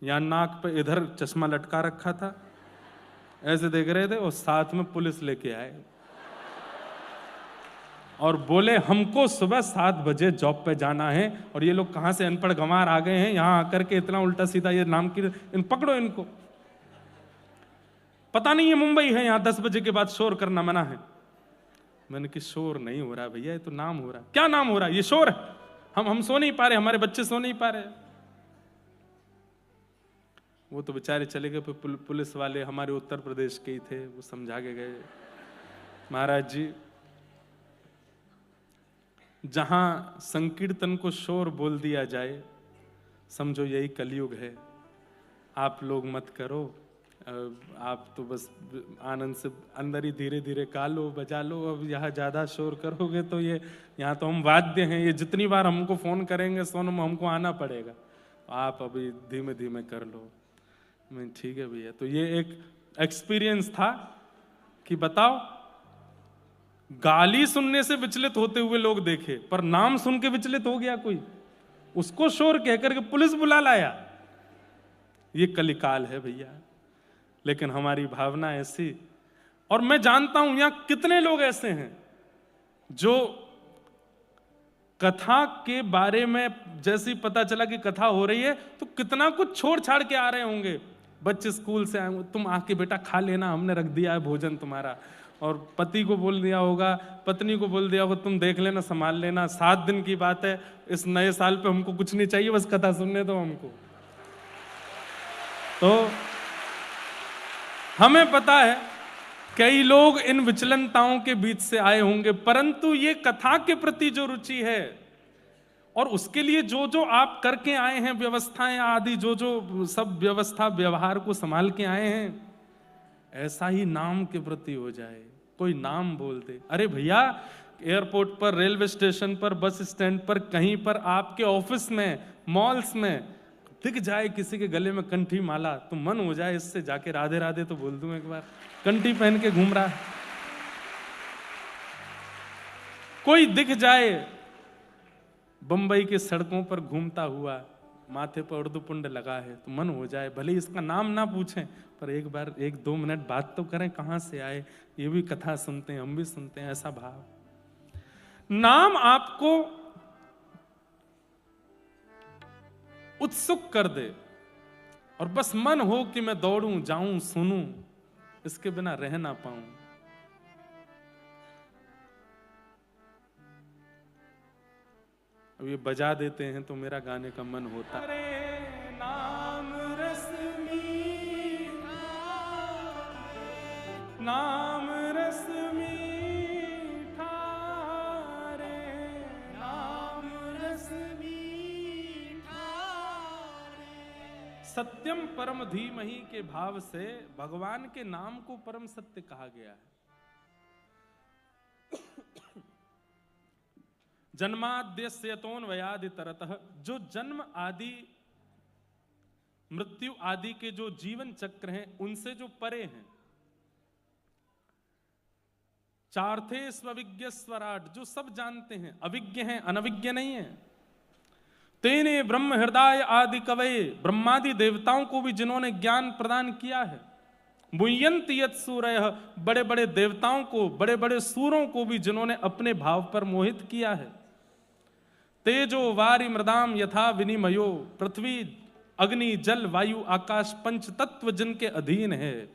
यहाँ नाक पे इधर चश्मा लटका रखा था, ऐसे देख रहे थे, और साथ में पुलिस लेके आए और बोले हमको सुबह 7 बजे जॉब पे जाना है, और ये लोग कहां से अनपढ़ गंवार आ गए हैं यहाँ आकर के, इतना उल्टा सीधा ये नाम की, इन पकड़ो इनको। पता नहीं ये मुंबई है, यहाँ 10 बजे के बाद शोर करना मना है। मैंने कि शोर नहीं हो रहा भैया, ये तो नाम हो रहा। क्या नाम हो रहा? ये शोर है, हम सो नहीं पा रहे, हमारे बच्चे सो नहीं पा रहे। वो तो बेचारे चले गए, पुलिस वाले हमारे उत्तर प्रदेश के ही थे, वो समझा के गए, महाराज जी जहां संकीर्तन को शोर बोल दिया जाए, समझो यही कलयुग है। आप लोग मत करो, आप तो बस आनंद से अंदर ही धीरे धीरे गा लो, बजा लो। अब यहाँ ज्यादा शोर करोगे तो ये, यहाँ तो हम वाद्य हैं, ये जितनी बार हमको फोन करेंगे सोनम हमको आना पड़ेगा, आप अभी धीमे धीमे कर लो। मैं ठीक है भैया। तो ये एक एक्सपीरियंस था कि बताओ, गाली सुनने से विचलित होते हुए लोग देखे, पर नाम सुन के विचलित हो गया कोई, उसको शोर कहकर के पुलिस बुला लाया। ये कलिकाल है भैया। लेकिन हमारी भावना ऐसी, और मैं जानता हूं यहां कितने लोग ऐसे हैं जो कथा के बारे में जैसे पता चला कि कथा हो रही है तो कितना कुछ छोड़ छाड़ के आ रहे होंगे। बच्चे स्कूल से आए, तुम आके बेटा खा लेना, हमने रख दिया है भोजन तुम्हारा। और पति को बोल दिया होगा, पत्नी को बोल दिया होगा, तुम देख लेना, संभाल लेना, 7 दिन की बात है, इस नए साल पे हमको कुछ नहीं चाहिए, बस कथा सुनने दो हमको। तो हमें पता है कई लोग इन विचलनताओं के बीच से आए होंगे, परंतु ये कथा के प्रति जो रुचि है और उसके लिए जो जो आप करके आए हैं, व्यवस्थाएं आदि, जो जो सब व्यवस्था व्यवहार को संभाल के आए हैं, ऐसा ही नाम के प्रति हो जाए। कोई नाम बोल दे, अरे भैया एयरपोर्ट पर, रेलवे स्टेशन पर, बस स्टैंड पर, कहीं पर, आपके ऑफिस में, मॉल्स में दिख जाए किसी के गले में कंठी माला, तो मन हो जाए इससे जाके राधे राधे तो बोल दूं एक बार। कंठी पहन के घूम रहा है, कोई दिख जाए बंबई के सड़कों पर घूमता हुआ, माथे पर उर्दुपुंड लगा है, तो मन हो जाए भले इसका नाम ना पूछें पर एक बार 1-2 मिनट बात तो करें, कहां से आए, ये भी कथा सुनते हैं, हम भी सुनते हैं, ऐसा भाव। नाम आपको उत्सुक कर दे और बस मन हो कि मैं दौड़ूं, जाऊं, सुनूं, इसके बिना रह ना पाऊं। अब ये बजा देते हैं तो मेरा गाने का मन होता। अरे नाम रस मीठा, नाम रस मीठा रे, नाम रस मीठा रे। सत्यम परम धीमहि के भाव से भगवान के नाम को परम सत्य कहा गया है। जन्माद्यस्यतोऽन्वयादि तरतः, जो जन्म आदि मृत्यु आदि के जो जीवन चक्र हैं उनसे जो परे हैं। चार्थे स्वविज्ञ स्वराट, जो सब जानते हैं, अविज्ञ हैं, अनविज्ञ नहीं है। तेने ब्रह्म हृदय आदि कवये, ब्रह्मादि देवताओं को भी जिन्होंने ज्ञान प्रदान किया है। मुह्यन्ति यत् सूरयः, बड़े बड़े देवताओं को, बड़े बड़े सूरों को भी जिन्होंने अपने भाव पर मोहित किया है। तेजो वारि मृदाम यथा विनिमयो, पृथ्वी अग्नि जल वायु आकाश पंच तत्व जिनके अधीन है,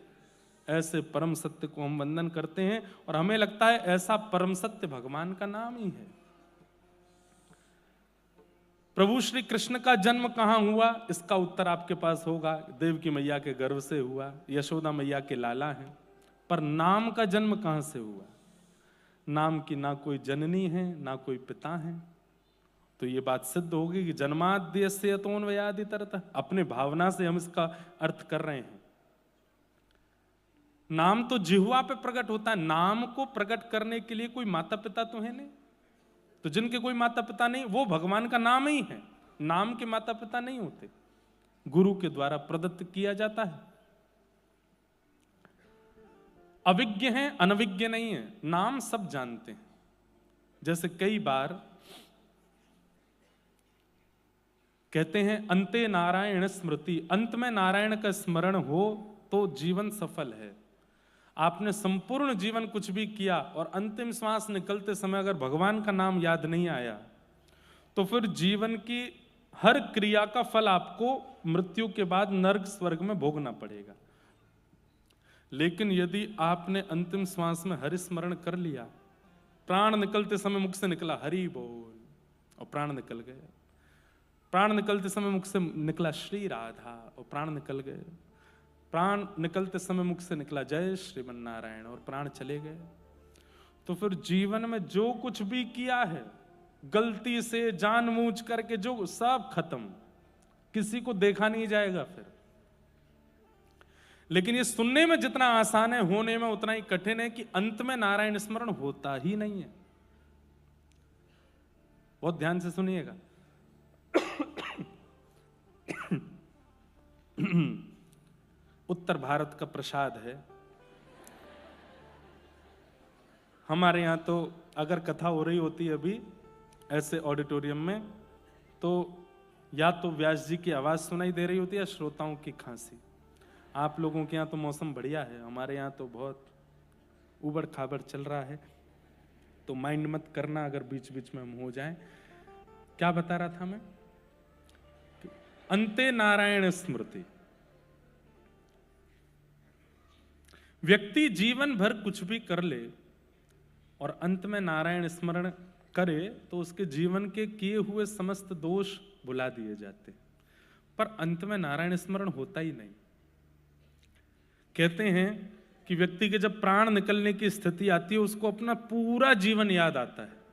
ऐसे परम सत्य को हम वंदन करते हैं। और हमें लगता है ऐसा परम सत्य भगवान का नाम ही है। प्रभु श्री कृष्ण का जन्म कहां हुआ, इसका उत्तर आपके पास होगा। देवकी मैया के गर्भ से हुआ, यशोदा मैया के लाला हैं। पर नाम का जन्म कहां से हुआ? नाम की ना कोई जननी है ना कोई पिता है। तो ये बात सिद्ध होगी कि जन्माद्यस्यतोऽन्वयादि तरतः, अपने भावना से हम इसका अर्थ कर रहे हैं। नाम तो जिह्वा पे प्रकट होता है, नाम को प्रकट करने के लिए कोई माता पिता तो है नहीं। तो जिनके कोई माता पिता नहीं, वो भगवान का नाम ही है। नाम के माता पिता नहीं होते, गुरु के द्वारा प्रदत्त किया जाता है। अविज्ञ हैं, अनविज्ञ नहीं है, नाम सब जानते हैं। जैसे कई बार कहते हैं अंते नारायण स्मृति, अंत में नारायण का स्मरण हो तो जीवन सफल है। आपने संपूर्ण जीवन कुछ भी किया और अंतिम श्वास निकलते समय अगर भगवान का नाम याद नहीं आया तो फिर जीवन की हर क्रिया का फल आपको मृत्यु के बाद नर्क स्वर्ग में भोगना पड़ेगा। लेकिन यदि आपने अंतिम श्वास में हरि स्मरण कर लिया, प्राण निकलते समय मुख से निकला हरि बोल और प्राण निकल गए, प्राण निकलते समय मुख से निकला श्री राधा और प्राण निकल गए, प्राण निकलते समय मुख से निकला जय श्रीमन नारायण और प्राण चले गए, तो फिर जीवन में जो कुछ भी किया है गलती से जानबूझ करके जो सब खत्म, किसी को देखा नहीं जाएगा फिर। लेकिन ये सुनने में जितना आसान है, होने में उतना ही कठिन है कि अंत में नारायण स्मरण होता ही नहीं है। बहुत ध्यान से सुनिएगा। उत्तर भारत का प्रसाद है। हमारे यहाँ तो अगर कथा हो रही होती है अभी ऐसे ऑडिटोरियम में, तो या तो व्यास जी की आवाज सुनाई दे रही होती है या श्रोताओं की खांसी। आप लोगों के यहाँ तो मौसम बढ़िया है, हमारे यहाँ तो बहुत उबड़ खाबड़ चल रहा है, तो माइंड मत करना अगर बीच बीच में हम हो जाएं। क्या बता रहा था मैं? अंते नारायण स्मृति। व्यक्ति जीवन भर कुछ भी कर ले और अंत में नारायण स्मरण करे तो उसके जीवन के किए हुए समस्त दोष भुला दिए जाते, पर अंत में नारायण स्मरण होता ही नहीं। कहते हैं कि व्यक्ति के जब प्राण निकलने की स्थिति आती है उसको अपना पूरा जीवन याद आता है।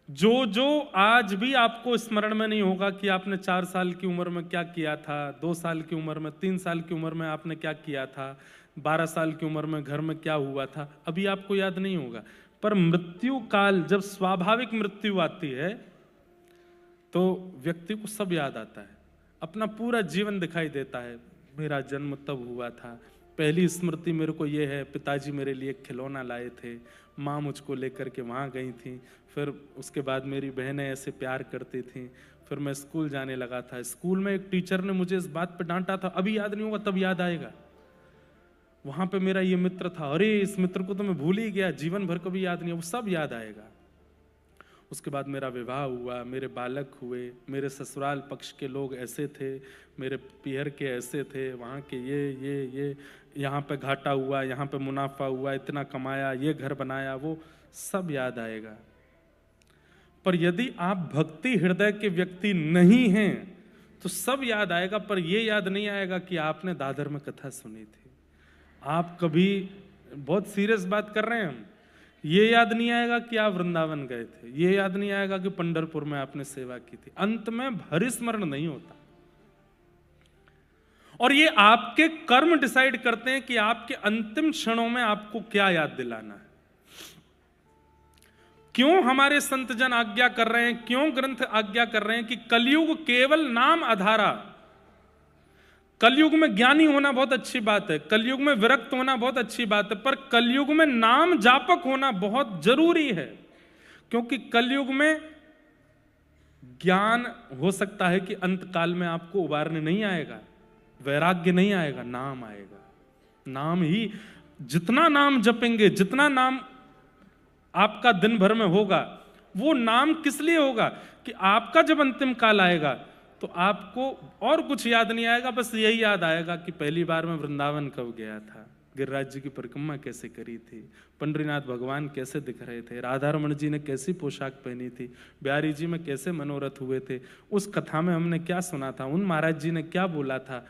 जो जो आज भी आपको स्मरण में नहीं होगा कि आपने 4 साल की उम्र में क्या किया था, 2 साल की उम्र में, 3 साल की उम्र में आपने क्या किया था, 12 साल की उम्र में घर में क्या हुआ था, अभी आपको याद नहीं होगा। पर मृत्यु काल जब स्वाभाविक मृत्यु आती है तो व्यक्ति को सब याद आता है, अपना पूरा जीवन दिखाई देता है। मेरा जन्म तब हुआ था, पहली स्मृति मेरे को ये है, पिताजी मेरे लिए खिलौना लाए थे, माँ मुझको लेकर के वहाँ गई थी, फिर उसके बाद मेरी बहनें ऐसे प्यार करती थी, फिर मैं स्कूल जाने लगा था, स्कूल में एक टीचर ने मुझे इस बात पे डांटा था, अभी याद नहीं होगा तब याद आएगा। वहाँ पे मेरा ये मित्र था, अरे इस मित्र को तो मैं भूल ही गया, जीवन भर कभी याद नहीं, वो सब याद आएगा। उसके बाद मेरा विवाह हुआ, मेरे बालक हुए, मेरे ससुराल पक्ष के लोग ऐसे थे, मेरे पियर के ऐसे थे, वहाँ के ये यहाँ पे घाटा हुआ, यहाँ पे मुनाफा हुआ, इतना कमाया, ये घर बनाया, वो सब याद आएगा। पर यदि आप भक्ति हृदय के व्यक्ति नहीं हैं तो सब याद आएगा, पर ये याद नहीं आएगा कि आपने दादर में कथा सुनी थी, आप कभी, बहुत सीरियस बात कर रहे हैं हम, ये याद नहीं आएगा कि आप वृंदावन गए थे, ये याद नहीं आएगा कि पंढरपुर में आपने सेवा की थी। अंत में हरिस्मरण नहीं होता। और ये आपके कर्म डिसाइड करते हैं कि आपके अंतिम क्षणों में आपको क्या याद दिलाना है। क्यों हमारे संत जन आज्ञा कर रहे हैं, क्यों ग्रंथ आज्ञा कर रहे हैं कि कलयुग केवल नाम आधारा। कलयुग में ज्ञानी होना बहुत अच्छी बात है, कलयुग में विरक्त होना बहुत अच्छी बात है, पर कलयुग में नाम जापक होना बहुत जरूरी है। क्योंकि कलयुग में ज्ञान हो सकता है कि अंत काल में आपको उबारने नहीं आएगा, वैराग्य नहीं आएगा, नाम आएगा। नाम ही, जितना नाम जपेंगे, जितना नाम आपका दिन भर में होगा, वो नाम किस लिए होगा कि आपका जब अंतिम काल आएगा तो आपको और कुछ याद नहीं आएगा, बस यही याद आएगा कि पहली बार मैं वृंदावन कब गया था, गिरिराज जी की परिक्रमा कैसे करी थी, पंडरीनाथ भगवान कैसे दिख रहे थे, राधा रमण जी ने कैसी पोशाक पहनी थी, बिहारी जी में कैसे मनोरथ हुए थे, उस कथा में हमने क्या सुना था, उन महाराज जी ने क्या बोला था,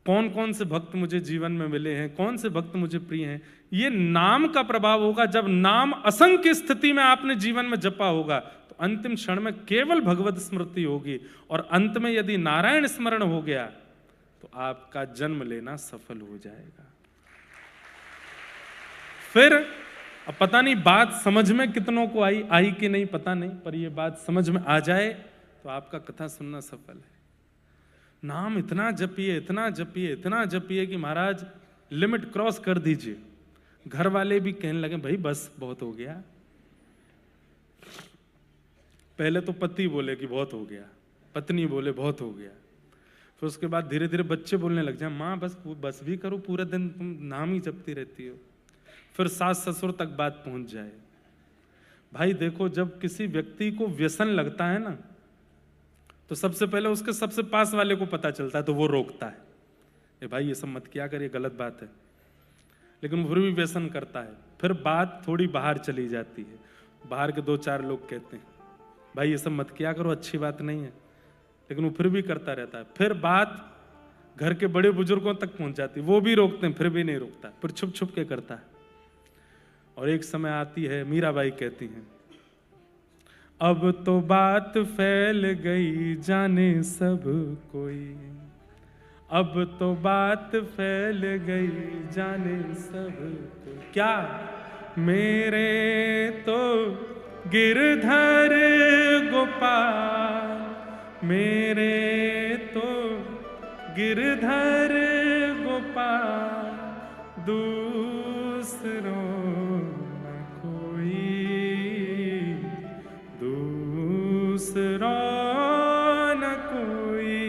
कौन कौन से भक्त मुझे जीवन में मिले हैं, कौन से भक्त मुझे प्रिय हैं। ये नाम का प्रभाव होगा। जब नाम असंख्य स्थिति में आपने जीवन में जपा होगा तो अंतिम क्षण में केवल भगवत स्मृति होगी, और अंत में यदि नारायण स्मरण हो गया तो आपका जन्म लेना सफल हो जाएगा। फिर अब पता नहीं बात समझ में कितनों को आई कि नहीं पता नहीं, पर ये बात समझ में आ जाए तो आपका कथा सुनना सफल है। नाम इतना जपिए, इतना जपिए, इतना जपिए कि महाराज लिमिट क्रॉस कर दीजिए। घर वाले भी कहने लगे भाई बस बहुत हो गया। पहले तो पति बोले कि बहुत हो गया, पत्नी बोले बहुत हो गया, फिर उसके बाद धीरे धीरे बच्चे बोलने लग जाए माँ बस भी करो, पूरे दिन तुम नाम ही जपती रहती हो। फिर सास ससुर तक बात पहुंच जाए। भाई देखो, जब किसी व्यक्ति को व्यसन लगता है ना, तो सबसे पहले उसके सबसे पास वाले को पता चलता है, तो वो रोकता है, ए भाई ये सब मत किया कर, ये गलत बात है। लेकिन वो फिर भी व्यसन करता है। फिर बात थोड़ी बाहर चली जाती है, बाहर के 2-4 लोग कहते हैं भाई ये सब मत किया करो, अच्छी बात नहीं है, लेकिन वो फिर भी करता रहता है। फिर बात घर के बड़े बुजुर्गों तक पहुंच जाती है, वो भी रोकते हैं, फिर भी नहीं रोकता, फिर छुप छुप के करता है। और एक समय आती है, मीराबाई कहती हैं अब तो बात फैल गई जाने सब कोई, अब तो बात फैल गई जाने सब कोई। क्या? मेरे तो गिरधर गोपाल, मेरे तो गिरधर गोपाल, दूसरों न कोई, दूसरों न कोई,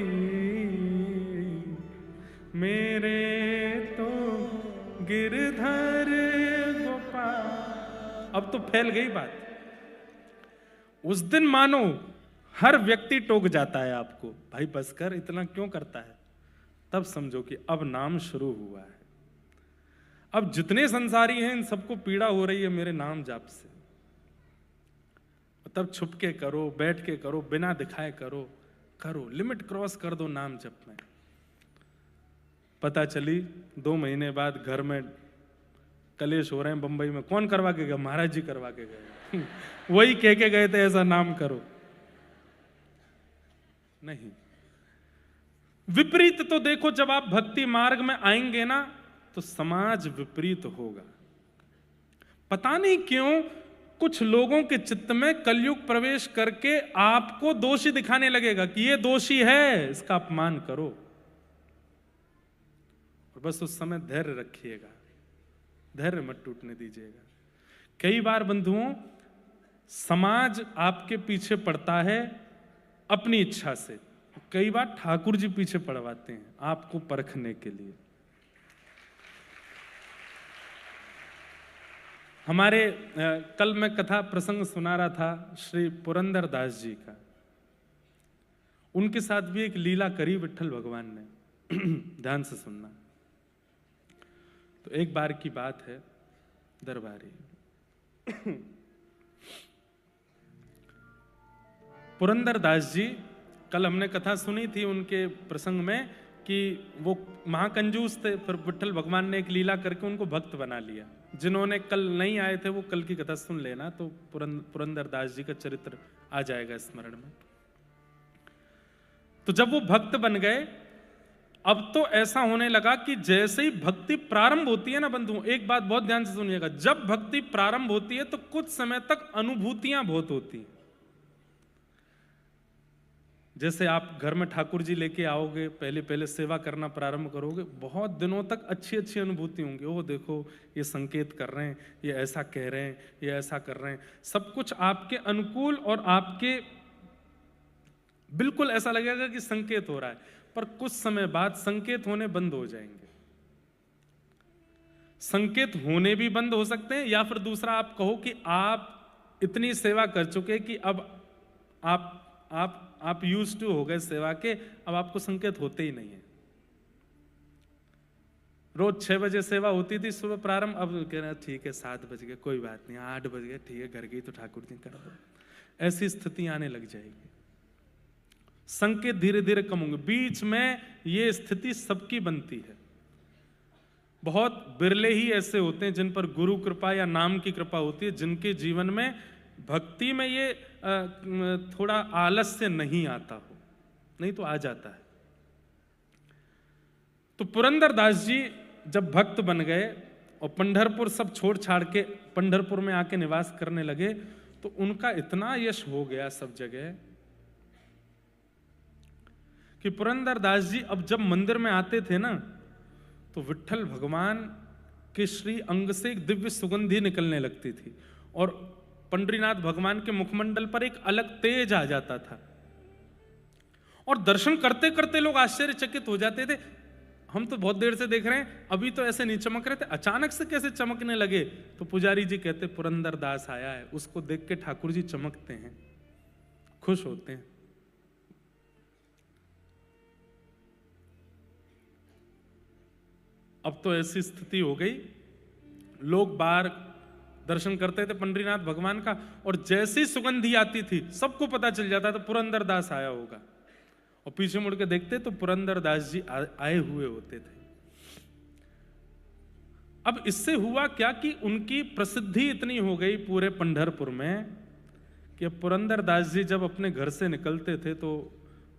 मेरे तो गिरधर गोपाल। अब तो फैल गई बात। उस दिन मानो हर व्यक्ति टोक जाता है आपको, भाई बस कर, इतना क्यों करता है। तब समझो कि अब नाम शुरू हुआ है। अब जितने संसारी हैं इन सबको पीड़ा हो रही है मेरे नाम जाप से। तब छुप के करो, बैठ के करो, बिना दिखाए करो, करो, लिमिट क्रॉस कर दो नाम जप में। पता चली 2 महीने बाद घर में कलेश हो रहे हैं बंबई में, कौन करवा के गया? महाराज जी करवा के गए। वही कह के गए थे ऐसा नाम करो। नहीं, विपरीत तो देखो, जब आप भक्ति मार्ग में आएंगे ना तो समाज विपरीत होगा। पता नहीं क्यों कुछ लोगों के चित्त में कलयुग प्रवेश करके आपको दोषी दिखाने लगेगा कि ये दोषी है, इसका अपमान करो। और बस उस समय धैर्य रखिएगा, धैर्य मत टूटने दीजिएगा। कई बार बंधुओं, समाज आपके पीछे पड़ता है अपनी इच्छा से, कई बार ठाकुर जी पीछे पड़वाते हैं आपको परखने के लिए। हमारे कल मैं कथा प्रसंग सुना रहा था श्री पुरंदर दास जी का, उनके साथ भी एक लीला करी विट्ठल भगवान ने। ध्यान से सुनना। तो एक बार की बात है, दरबारी पुरंदर दास जी, कल हमने कथा सुनी थी उनके प्रसंग में कि वो महाकंजूस थे, फिर विट्ठल भगवान ने एक लीला करके उनको भक्त बना लिया। जिन्होंने कल नहीं आए थे वो कल की कथा सुन लेना, तो पुरंदर दास जी का चरित्र आ जाएगा स्मरण में। तो जब वो भक्त बन गए, अब तो ऐसा होने लगा कि जैसे ही भक्ति प्रारंभ होती है ना बंधुओं, एक बात बहुत ध्यान से सुनिएगा, जब भक्ति प्रारंभ होती है तो कुछ समय तक अनुभूतियां बहुत होती हैं। जैसे आप घर में ठाकुर जी लेके आओगे, पहले पहले सेवा करना प्रारंभ करोगे, बहुत दिनों तक अच्छी अच्छी अनुभूति होंगी। ओह देखो, ये संकेत कर रहे हैं, ये ऐसा कह रहे हैं, ये ऐसा कर रहे हैं, सब कुछ आपके अनुकूल और आपके बिल्कुल ऐसा लगेगा कि संकेत हो रहा है। पर कुछ समय बाद संकेत होने बंद हो जाएंगे। संकेत होने भी बंद हो सकते हैं, या फिर दूसरा आप कहो कि आप इतनी सेवा कर चुके कि अब आप यूज्ड टू हो गए सेवा के, अब आपको संकेत होते ही नहीं है। रोज 6 बजे सेवा होती थी सुबह प्रारंभ, अब कह रहे ठीक है 7 बज गए, कोई बात नहीं, 8 बज गए, ठीक है घर गई तो ठाकुर जी कर दो। ऐसी स्थिति आने लग जाएगी, संकेत धीरे धीरे कम होंगे। बीच में ये स्थिति सबकी बनती है। बहुत बिरले ही ऐसे होते हैं जिन पर गुरु कृपा या नाम की कृपा होती है, जिनके जीवन में भक्ति में ये थोड़ा आलस्य नहीं आता हो, नहीं तो आ जाता है। तो पुरंदर दास जी जब भक्त बन गए और पंढरपुर सब छोड़ छाड़ के पंढरपुर में आके निवास करने लगे, तो उनका इतना यश हो गया सब जगह कि पुरंदर दास जी अब जब मंदिर में आते थे ना, तो विट्ठल भगवान के श्री अंग से एक दिव्य सुगंधी निकलने लगती थी, और पंडरीनाथ भगवान के मुखमंडल पर एक अलग तेज आ जाता था, और दर्शन करते करते लोग आश्चर्यचकित हो जाते थे। हम तो बहुत देर से देख रहे हैं, अभी तो ऐसे नहीं चमक रहे थे, अचानक से कैसे चमकने लगे? तो पुजारी जी कहते पुरंदर दास आया है। उसको देख के ठाकुर जी चमकते हैं, खुश होते हैं। अब तो ऐसी स्थिति हो गई, लोग बाहर दर्शन करते थे पंडरीनाथ भगवान का, और जैसी सुगंधी आती थी सबको पता चल जाता था पुरंदर दास आया होगा, और पीछे मुड़ के देखते तो पुरंदर दास जी आए हुए होते थे। अब इससे हुआ क्या कि उनकी प्रसिद्धि इतनी हो गई पूरे पंढरपुर में कि अब पुरंदर दास जी जब अपने घर से निकलते थे तो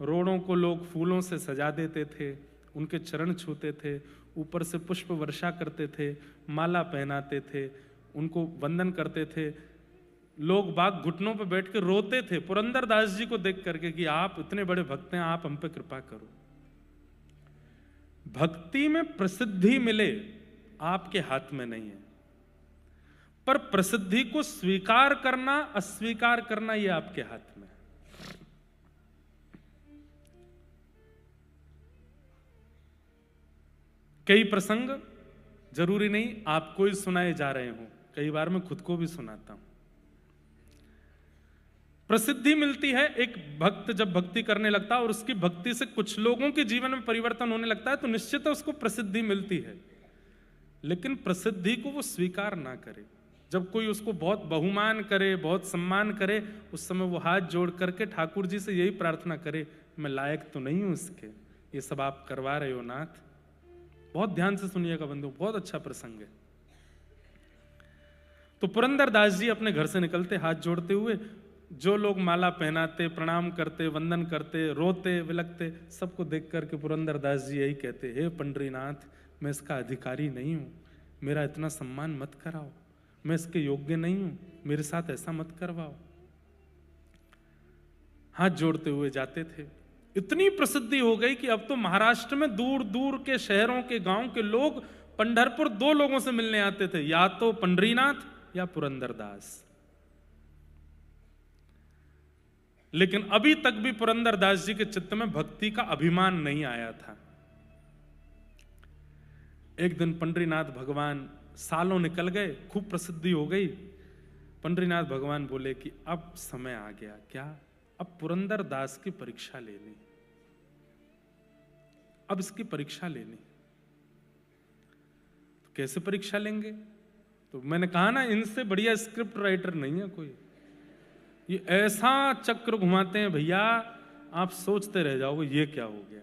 रोड़ों को लोग फूलों से सजा देते थे, उनके चरण छूते थे, ऊपर से पुष्प वर्षा करते थे, माला पहनाते थे, उनको वंदन करते थे। लोग बाग घुटनों पर बैठ के रोते थे पुरंदर दास जी को देख करके कि आप इतने बड़े भक्त हैं, आप हम पे कृपा करो। भक्ति में प्रसिद्धि मिले आपके हाथ में नहीं है, पर प्रसिद्धि को स्वीकार करना अस्वीकार करना यह आपके हाथ में है। कई प्रसंग जरूरी नहीं आपको ही सुनाए जा रहे हो, कई बार मैं खुद को भी सुनाता हूं। प्रसिद्धि मिलती है, एक भक्त जब भक्ति करने लगता है और उसकी भक्ति से कुछ लोगों के जीवन में परिवर्तन होने लगता है, तो निश्चित है उसको प्रसिद्धि मिलती है। लेकिन प्रसिद्धि को वो स्वीकार ना करे। जब कोई उसको बहुत बहुमान करे, बहुत सम्मान करे, उस समय वो हाथ जोड़ करके ठाकुर जी से यही प्रार्थना करे, मैं लायक तो नहीं हूं इसके, ये सब आप करवा रहे हो नाथ। बहुत ध्यान से सुनिएगा बंधु, बहुत अच्छा प्रसंग है। तो पुरंदर दास जी अपने घर से निकलते हाथ जोड़ते हुए, जो लोग माला पहनाते, प्रणाम करते, वंदन करते, रोते विलकते, सबको देख करके पुरंदर दास जी यही कहते, हे पंडरीनाथ, मैं इसका अधिकारी नहीं हूं, मेरा इतना सम्मान मत कराओ, मैं इसके योग्य नहीं हूं, मेरे साथ ऐसा मत करवाओ। हाथ जोड़ते हुए जाते थे। इतनी प्रसिद्धि हो गई कि अब तो महाराष्ट्र में दूर दूर के शहरों के गांव के लोग पंढरपुर 2 लोगों से मिलने आते थे, या तो पंढरीनाथ या पुरंदरदास। लेकिन अभी तक भी पुरंदरदास जी के चित्त में भक्ति का अभिमान नहीं आया था। एक दिन पंढरीनाथ भगवान, सालों निकल गए, खूब प्रसिद्धि हो गई। पंढरीनाथ भगवान बोले कि अब समय आ गया। क्या? अब पुरंदरदास की परीक्षा लेनी, अब इसकी परीक्षा लेनी। तो कैसे परीक्षा लेंगे? तो मैंने कहा ना, इनसे बढ़िया स्क्रिप्ट राइटर नहीं है कोई। ये ऐसा चक्र घुमाते हैं भैया, आप सोचते रह जाओगे ये क्या हो गया।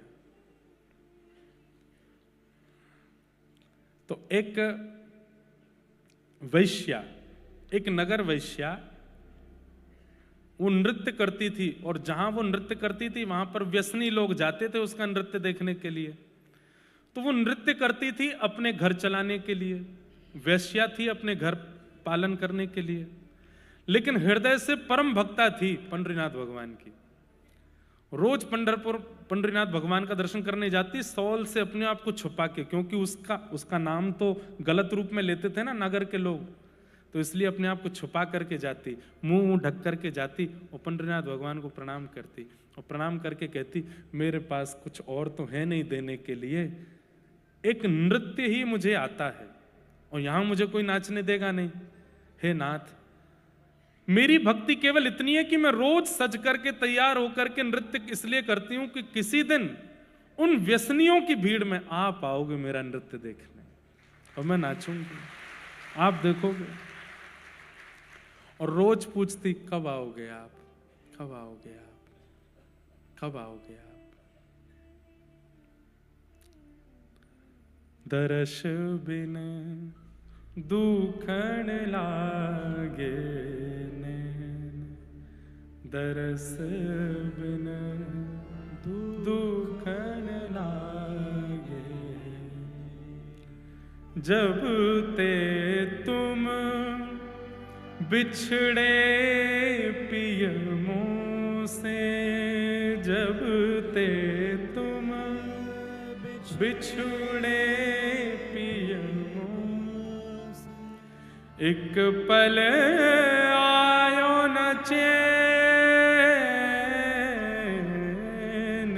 तो एक वैश्या, एक नगर वैश्या, वो नृत्य करती थी, और जहां वो नृत्य करती थी वहां पर व्यसनी लोग जाते थे उसका नृत्य देखने के लिए। तो वो नृत्य करती थी अपने घर चलाने के लिए, वैश्या थी अपने घर पालन करने के लिए, लेकिन हृदय से परम भक्ता थी पंढरीनाथ भगवान की। रोज पंढरपुर पंढरीनाथ भगवान का दर्शन करने जाती, सौल से अपने आप को छुपा के, क्योंकि उसका नाम तो गलत रूप में लेते थे ना नगर के लोग, तो इसलिए अपने आप को छुपा करके जाती, मुंह ढक करके जाती और पंढरीनाथ भगवान को प्रणाम करती, और प्रणाम करके कहती, मेरे पास कुछ और तो है नहीं देने के लिए, एक नृत्य ही मुझे आता है और यहां मुझे कोई नाचने देगा नहीं। हे नाथ, मेरी भक्ति केवल इतनी है कि मैं रोज सज करके तैयार होकर के नृत्य इसलिए करती हूं कि किसी दिन उन व्यसनियों की भीड़ में आप आओगे मेरा नृत्य देखने और मैं नाचूंगी, आप देखोगे। और रोज पूछती, कब आओगे आप, कब आओगे आप, कब आओगे आप। दर्श बिन दुखन लागे नैन, दरस बिन दुखन लागे, जब ते तुम बिछड़े पिय मुँह से, जब ते तुम बिछड़े पिय मुँह से, एक पल आयो न चैन,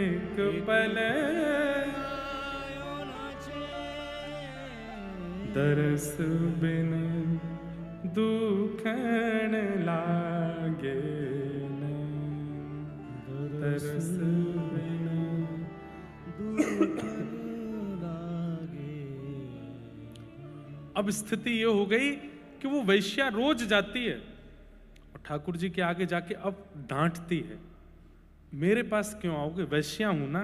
एक पल आयो न चैन, दरस बिन दुखन लागे नैन, दरस बिन दुखन लागे। अब स्थिति ये हो गई कि वो वैश्या रोज जाती है और ठाकुर जी के आगे जाके अब डांटती है, मेरे पास क्यों आओगे, वैश्या हूं ना।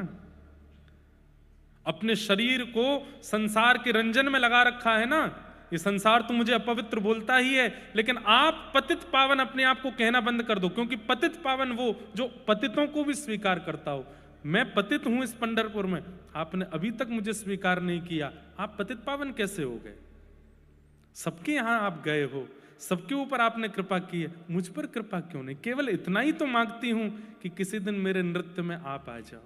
अपने शरीर को संसार के रंजन में लगा रखा है ना, ये संसार तो मुझे अपवित्र बोलता ही है, लेकिन आप पतित पावन अपने आप को कहना बंद कर दो, क्योंकि पतित पावन वो जो पतितों को भी स्वीकार करता हो। मैं पतित हूं इस पंढरपुर में, आपने अभी तक मुझे स्वीकार नहीं किया, आप पतित पावन कैसे हो गए? सबके यहां आप गए हो, सबके ऊपर आपने कृपा की है, मुझ पर कृपा क्यों नहीं? केवल इतना ही तो मांगती हूं कि किसी दिन मेरे नृत्य में आप आ जाओ।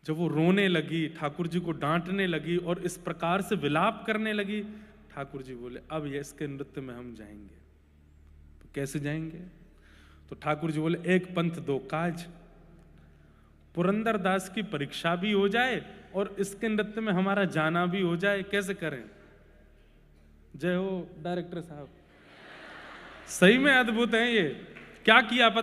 जब वो रोने लगी, ठाकुर जी को डांटने लगी और इस प्रकार से विलाप करने लगी, ठाकुर जी बोले, अब ये इसके नृत्य में हम जाएंगे। तो कैसे जाएंगे? तो ठाकुर जी बोले, एक पंथ दो काज, पुरंदरदास की परीक्षा भी हो जाए और इसके नृत्य में हमारा जाना भी हो जाए। कैसे करें? जय हो डायरेक्टर साहब, सही में अद्भुत है ये। क्या किया पता?